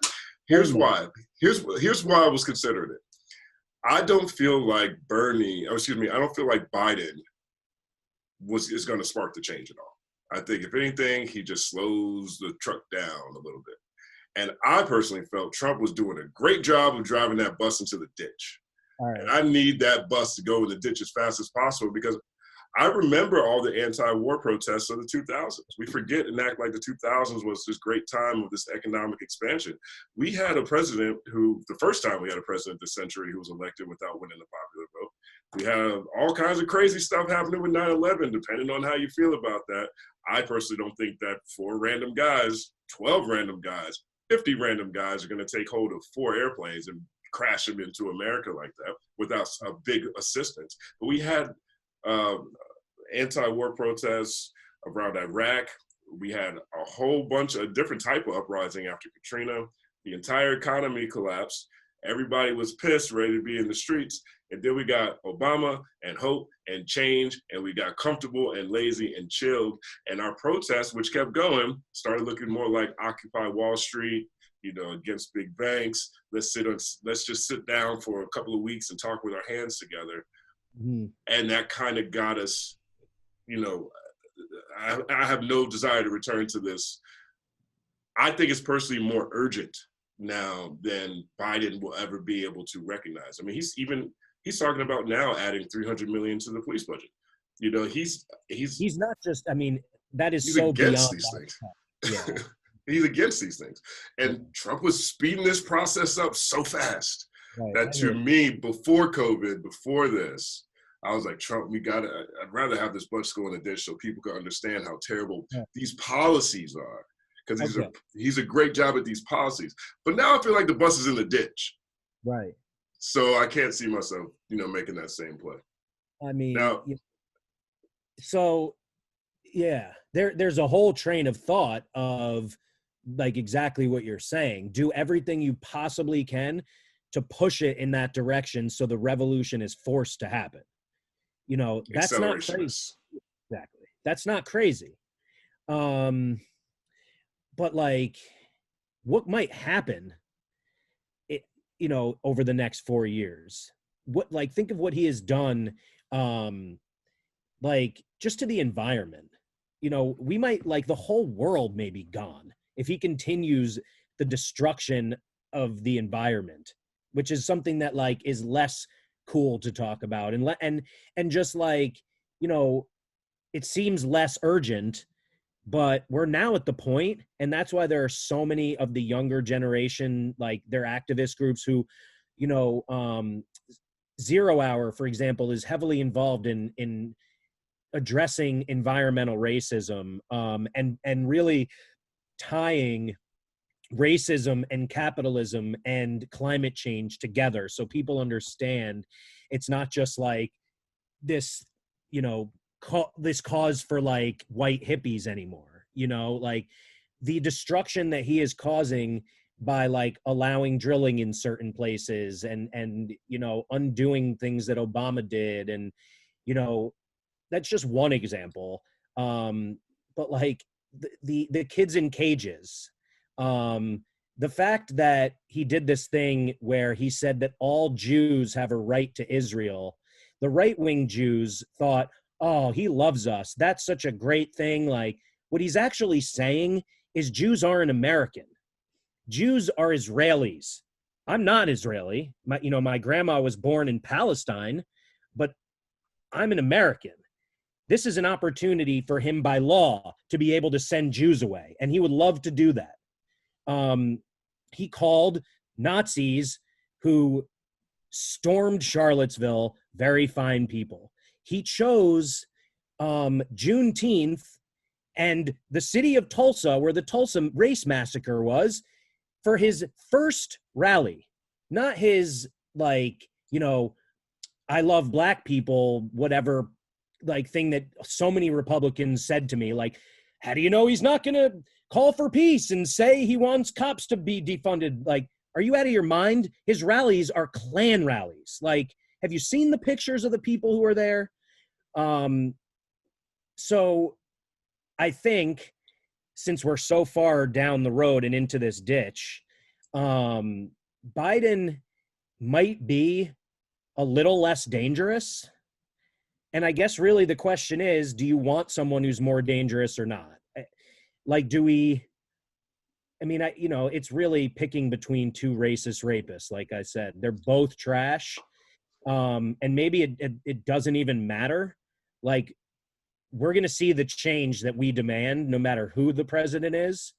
Here's why I was considering it. I don't feel like I don't feel like Biden is going to spark the change at all. I think if anything, he just slows the truck down a little bit. And I personally felt Trump was doing a great job of driving that bus into the ditch. Right. And I need that bus to go in the ditch as fast as possible, because I remember all the anti-war protests of the 2000s. We forget and act like the 2000s was this great time of this economic expansion. We had a president the first time we had a president this century who was elected without winning the popular vote. We have all kinds of crazy stuff happening with 9/11, depending on how you feel about that. I personally don't think that 4 random guys, 12 random guys, 50 random guys are going to take hold of 4 airplanes and crash them into America like that without a big assistance. But we had anti-war protests around Iraq. We had a whole bunch of different type of uprising after Katrina. The entire economy collapsed. Everybody was pissed, ready to be in the streets. And then we got Obama and hope and change, and we got comfortable and lazy and chilled. And our protests, which kept going, started looking more like Occupy Wall Street, against big banks. Let's just sit down for a couple of weeks and talk with our hands together. Mm-hmm. And that kind of got us, I have no desire to return to this. I think it's personally more urgent now than Biden will ever be able to recognize. I mean, he's talking about now adding $300 million to the police budget. He's not just, I mean, that is so against these things. Yeah. He's against these things. And Trump was speeding this process up so fast that to me, before COVID, before this, I was like, Trump, I'd rather have this bunch go in the ditch so people can understand how terrible these policies are. Because he's a great job at these policies. But now I feel like the bus is in the ditch. Right. So I can't see myself, making that same play. I mean, now, so yeah, there's a whole train of thought of like exactly what you're saying. Do everything you possibly can to push it in that direction so the revolution is forced to happen. That's not crazy. Exactly. That's not crazy. But like, what might happen, over the next 4 years? Think of what he has done, like just to the environment. We might, like, the whole world may be gone if he continues the destruction of the environment, which is something that like is less cool to talk about, and just like, it seems less urgent. But we're now at the point, and that's why there are so many of the younger generation, like their activist groups who, Zero Hour, for example, is heavily involved in addressing environmental racism, and really tying racism and capitalism and climate change together, so people understand it's not just like this, this cause for like white hippies anymore. Like the destruction that he is causing by like allowing drilling in certain places and undoing things that Obama did, and that's just one example. But like the kids in cages, the fact that he did this thing where he said that all Jews have a right to Israel, the right-wing Jews thought, oh, he loves us. That's such a great thing. Like, what he's actually saying is Jews aren't American. Jews are Israelis. I'm not Israeli. My grandma was born in Palestine, but I'm an American. This is an opportunity for him by law to be able to send Jews away, and he would love to do that. He called Nazis who stormed Charlottesville very fine people. He chose Juneteenth and the city of Tulsa, where the Tulsa race massacre was, for his first rally. Not his, like, I love black people, whatever, like, thing that so many Republicans said to me, like, how do you know he's not going to call for peace and say he wants cops to be defunded? Like, are you out of your mind? His rallies are Klan rallies. Like, have you seen the pictures of the people who are there? So I think since we're so far down the road and into this ditch, Biden might be a little less dangerous. And I guess really the question is, do you want someone who's more dangerous or not? Like, it's really picking between two racist rapists. Like I said, they're both trash. And maybe it doesn't even matter. Like, we're going to see the change that we demand no matter who the president is.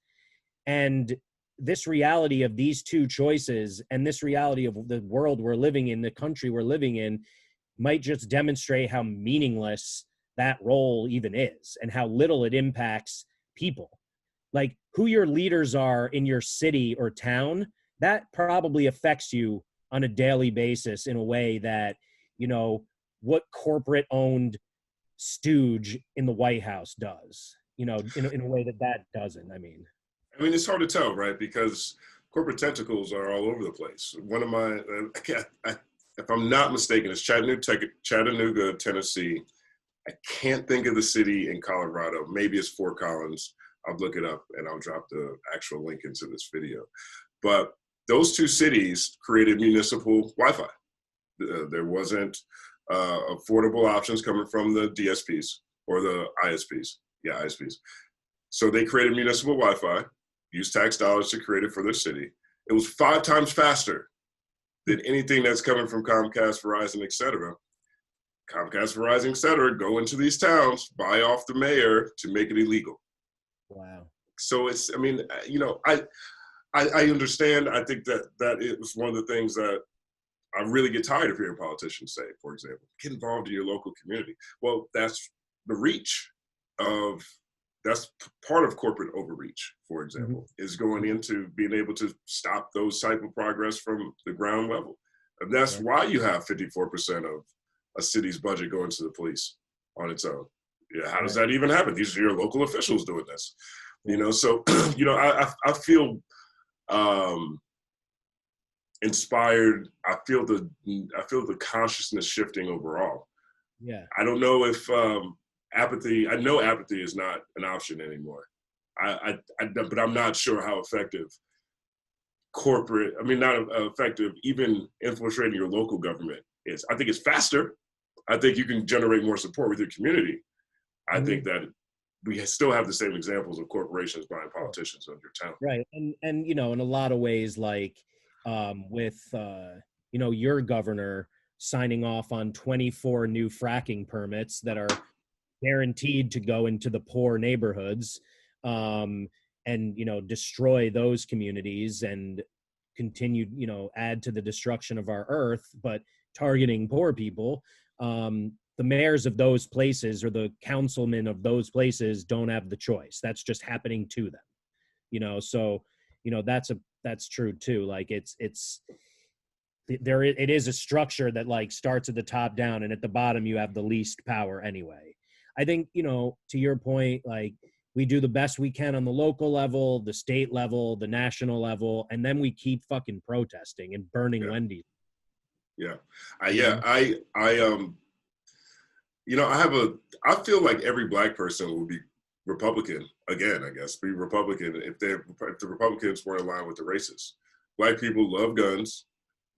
And this reality of these two choices and this reality of the world we're living in, the country we're living in, might just demonstrate how meaningless that role even is and how little it impacts people. Like, who your leaders are in your city or town, that probably affects you on a daily basis in a way that, what corporate-owned stooge in the White House does, in a way that doesn't. I mean, it's hard to tell, right? Because corporate tentacles are all over the place. One of my, if I'm not mistaken, it's Chattanooga, Tennessee. I can't think of the city in Colorado. Maybe it's Fort Collins. I'll look it up and I'll drop the actual link into this video. But those two cities created municipal Wi-Fi. There wasn't affordable options coming from the DSPs or the ISPs. Yeah, ISPs. So they created municipal Wi-Fi, used tax dollars to create it for their city. It was 5 times faster than anything that's coming from Comcast, Verizon, et cetera. Comcast, Verizon, et cetera, go into these towns, buy off the mayor to make it illegal. Wow. So it's, I understand. I think that it was one of the things that I really get tired of hearing politicians say, for example, get involved in your local community. Well, that's the reach of, that's part of corporate overreach, for example, is going into being able to stop those type of progress from the ground level. And that's why you have 54% of a city's budget going to the police on its own. Yeah, how does that even happen? These are your local officials doing this. You know, so, you know, I feel inspired. I feel the consciousness shifting overall. Yeah. I don't know if apathy, I know apathy is not an option anymore. But I'm not sure how effective corporate, I mean, not effective even infiltrating your local government is. I think it's faster. I think you can generate more support with your community. I think that we still have the same examples of corporations buying politicians of your town. Right. And you know, in a lot of ways, like with, you know, your governor signing off on 24 new fracking permits that are guaranteed to go into the poor neighborhoods, and, you know, destroy those communities and continue, you know, add to the destruction of our earth, but targeting poor people. The mayors of those places or the councilmen of those places don't have the choice. That's just happening to them, you know? So, you know, that's true too. Like it is a structure that like starts at the top down, and at the bottom you have the least power anyway. I think, you know, to your point, like we do the best we can on the local level, the state level, the national level, and then we keep fucking protesting and burning Wendy's. Yeah. You know, I feel like every Black person would be Republican again, I guess, be Republican if the Republicans weren't aligned with the racists. Black people love guns,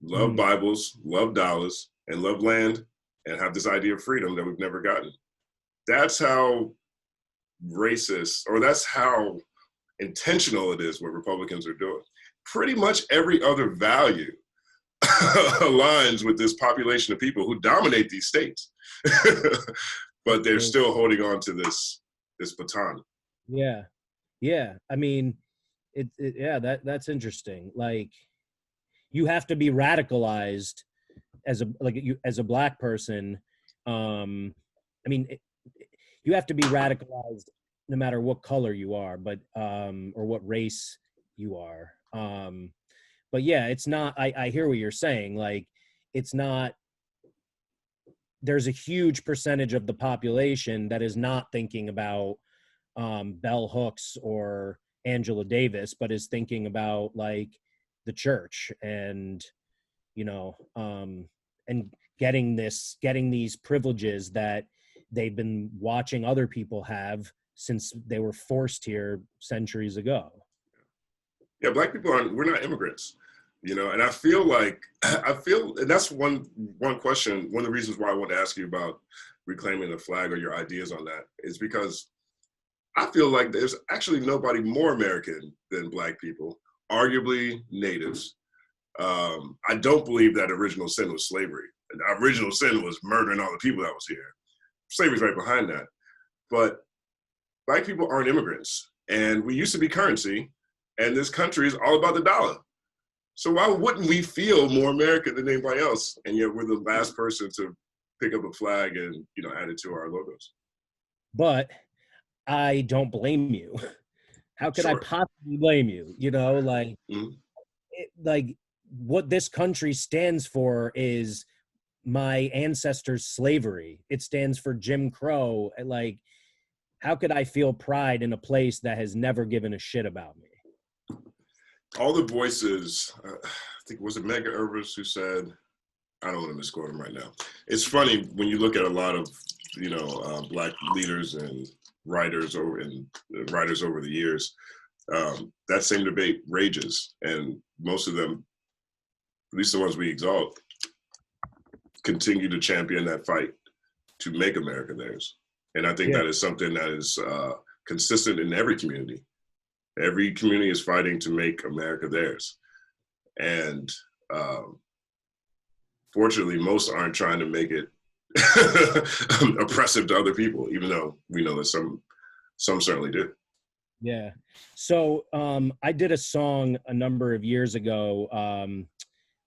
love Bibles, love dollars, and love land, and have this idea of freedom that we've never gotten. That's how racist, or that's how intentional it is what Republicans are doing. Pretty much every other value aligns with this population of people who dominate these states, but they're still holding on to this baton. Yeah. I mean, that's interesting. Like, you have to be radicalized as a Black person. I mean, you have to be radicalized no matter what color you are, but or what race you are. But yeah, it's not, I hear what you're saying. Like, it's not, there's a huge percentage of the population that is not thinking about bell hooks or Angela Davis, but is thinking about like the church and, you know, and getting these privileges that they've been watching other people have since they were forced here centuries ago. Yeah, Black people we're not immigrants, you know, and I feel, and that's one question, one of the reasons why I want to ask you about reclaiming the flag or your ideas on that is because I feel like there's actually nobody more American than Black people, arguably natives. I don't believe that original sin was slavery. The original sin was murdering all the people that was here. Slavery's right behind that. But Black people aren't immigrants, and we used to be currency, and this country is all about the dollar. So why wouldn't we feel more American than anybody else? And yet we're the last person to pick up a flag and, you know, add it to our logos. But I don't blame you. How could I possibly blame you? You know, like, like what this country stands for is my ancestors' slavery. It stands for Jim Crow. Like, how could I feel pride in a place that has never given a shit about me? All the voices, I think, was it Medgar Evers who said, I don't want to misquote him right now. It's funny when you look at a lot of, you know, Black leaders and writers over the years, that same debate rages, and most of them, at least the ones we exalt, continue to champion that fight to make America theirs. And I think that is something that is consistent in every community. Every community is fighting to make America theirs. And fortunately, most aren't trying to make it oppressive to other people, even though we know that some certainly do. Yeah. So I did a song a number of years ago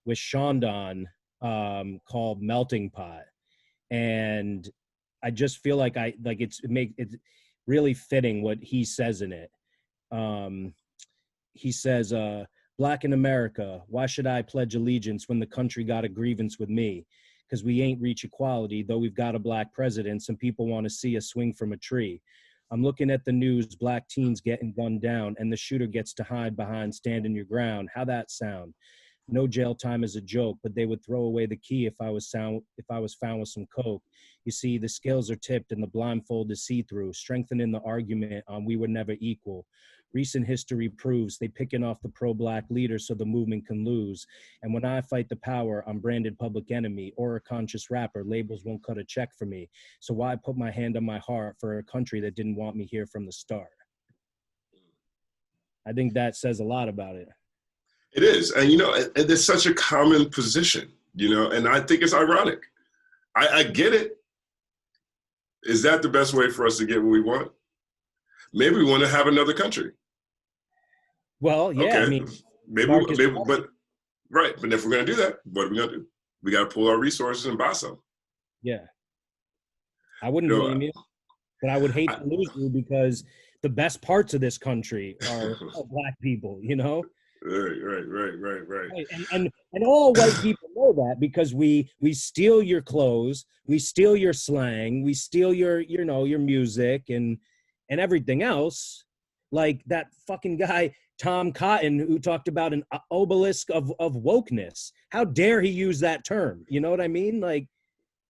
with Shondan, called Melting Pot. And I just feel like it's really fitting what he says in it. He says, Black in America, why should I pledge allegiance when the country got a grievance with me? Because we ain't reach equality, though we've got a black president. Some people want to see us swing from a tree. I'm looking at the news, black teens getting gunned down, and the shooter gets to hide behind standing your ground. How that sound? No jail time is a joke, but they would throw away the key if I was found with some coke. You see, the scales are tipped and the blindfold is see-through, strengthening the argument on we were never equal. Recent history proves they picking off the pro-black leaders so the movement can lose. And when I fight the power, I'm branded public enemy or a conscious rapper. Labels won't cut a check for me. So why put my hand on my heart for a country that didn't want me here from the start? I think that says a lot about it. It is. And, you know, and it's such a common position, you know, and I think it's ironic. I get it. Is that the best way for us to get what we want? Maybe we want to have another country. Well, yeah, okay. I mean, maybe, but right. But if we're going to do that, what are we going to do? We got to pull our resources and buy some. Yeah. I wouldn't blame you, but I would hate to lose you because the best parts of this country are black people, you know? Right. And all white people know that because we steal your clothes, we steal your slang, we steal your, you know, your music and everything else. Like that fucking guy, Tom Cotton, who talked about an obelisk of wokeness. How dare he use that term? You know what I mean? Like,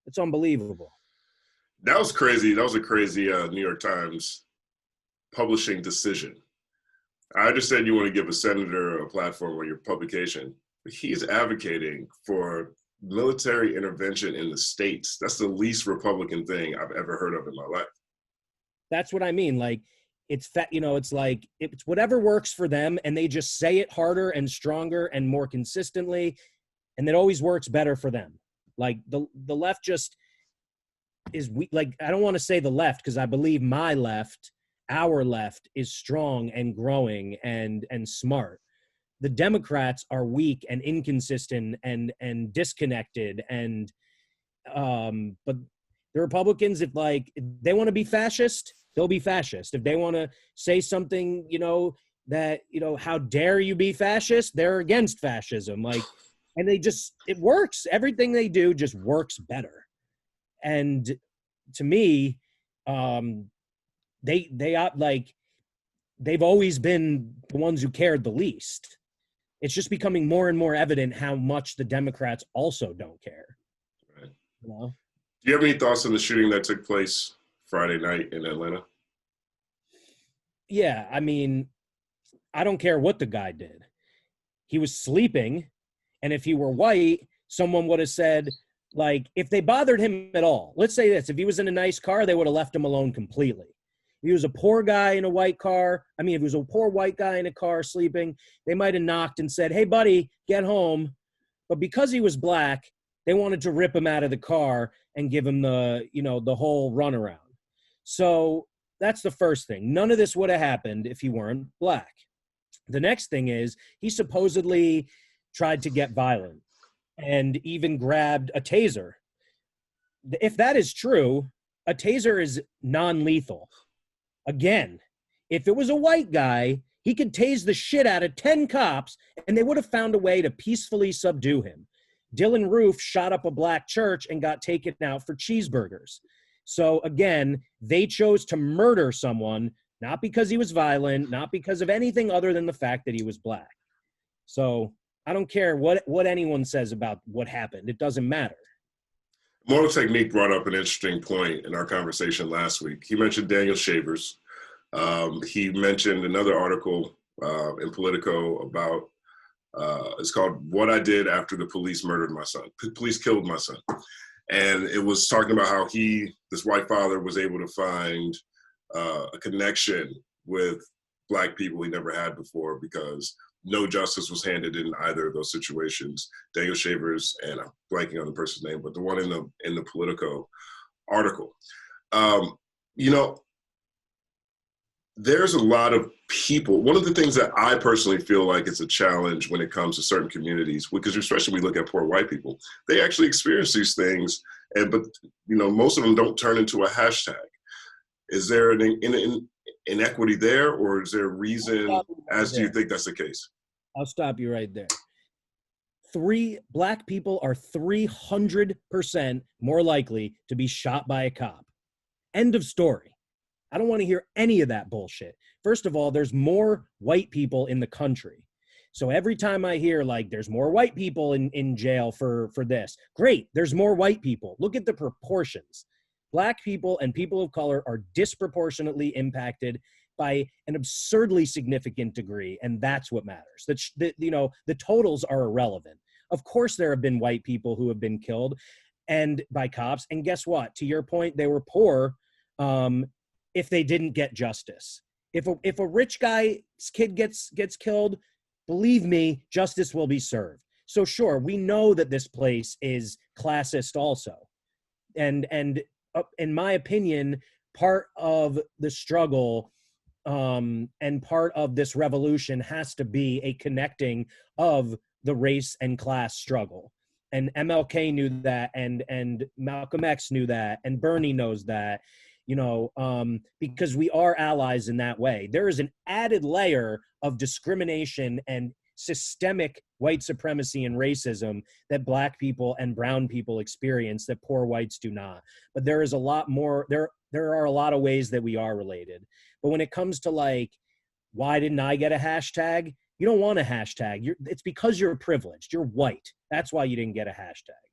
it's unbelievable. That was crazy. That was a crazy New York Times publishing decision. I understand you want to give a senator a platform on your publication, but he's advocating for military intervention in the states. That's the least Republican thing I've ever heard of in my life. That's what I mean. Like, it's you know, it's like, it's whatever works for them, and they just say it harder and stronger and more consistently, and it always works better for them. Like, the left just is weak. Like, I don't want to say the left, because I believe my left, our left, is strong and growing and smart. The Democrats are weak and inconsistent and disconnected, and but the Republicans, if they want to be fascist, they'll be fascist. If they want to say something, you know, that, you know, how dare you be fascist, they're against fascism. Like, and it works. Everything they do just works better. And to me, they've always been the ones who cared the least. It's just becoming more and more evident how much the Democrats also don't care. Right. You know? Do you have any thoughts on the shooting that took place Friday night in Atlanta? Yeah, I mean, I don't care what the guy did. He was sleeping, and if he were white, someone would have said, like, if they bothered him at all, let's say this, if he was in a nice car, they would have left him alone completely. If he was a poor guy in a white car, if he was a poor white guy in a car sleeping, they might have knocked and said, hey, buddy, get home. But because he was black, they wanted to rip him out of the car and give him the whole runaround. So that's the first thing. None of this would have happened if he weren't black. The next thing is he supposedly tried to get violent and even grabbed a taser. If that is true, a taser is non-lethal. Again, if it was a white guy, he could tase the shit out of 10 cops and they would have found a way to peacefully subdue him. Dylan Roof shot up a black church and got taken out for cheeseburgers. So again, they chose to murder someone, not because he was violent, not because of anything other than the fact that he was black. So I don't care what anyone says about what happened. It doesn't matter. Moral Technique brought up an interesting point in our conversation last week. He mentioned Daniel Shavers. He mentioned another article in Politico about, it's called What I Did After the Police Murdered My Son. Police Killed My Son. And it was talking about how this white father, was able to find a connection with black people he never had before because no justice was handed in either of those situations. Daniel Shavers, and I'm blanking on the person's name, but the one in the Politico article. You know, there's a lot of people. One of the things that I personally feel like is a challenge when it comes to certain communities, because especially we look at poor white people, they actually experience these things, but most of them don't turn into a hashtag. Is there an inequity there, or is there a reason as do you think that's the case? I'll stop you right there. Black people are 300% more likely to be shot by a cop. End of story. I don't want to hear any of that bullshit. First of all, there's more white people in the country. So every time I hear like there's more white people in jail for this, great, there's more white people. Look at the proportions. Black people and people of color are disproportionately impacted by an absurdly significant degree, and that's what matters. The totals are irrelevant. Of course, there have been white people who have been killed and by cops, and guess what? To your point, they were poor if they didn't get justice. If a rich guy's kid gets killed, believe me, justice will be served. So sure, we know that this place is classist also, and in my opinion, part of the struggle and part of this revolution has to be a connecting of the race and class struggle. And MLK knew that, and Malcolm X knew that, and Bernie knows that, because we are allies in that way. There is an added layer of discrimination and systemic white supremacy and racism that Black people and brown people experience that poor whites do not. But there is a lot more, there are a lot of ways that we are related. But when it comes to like, why didn't I get a hashtag? You don't want a hashtag. It's because you're privileged. You're white. That's why you didn't get a hashtag.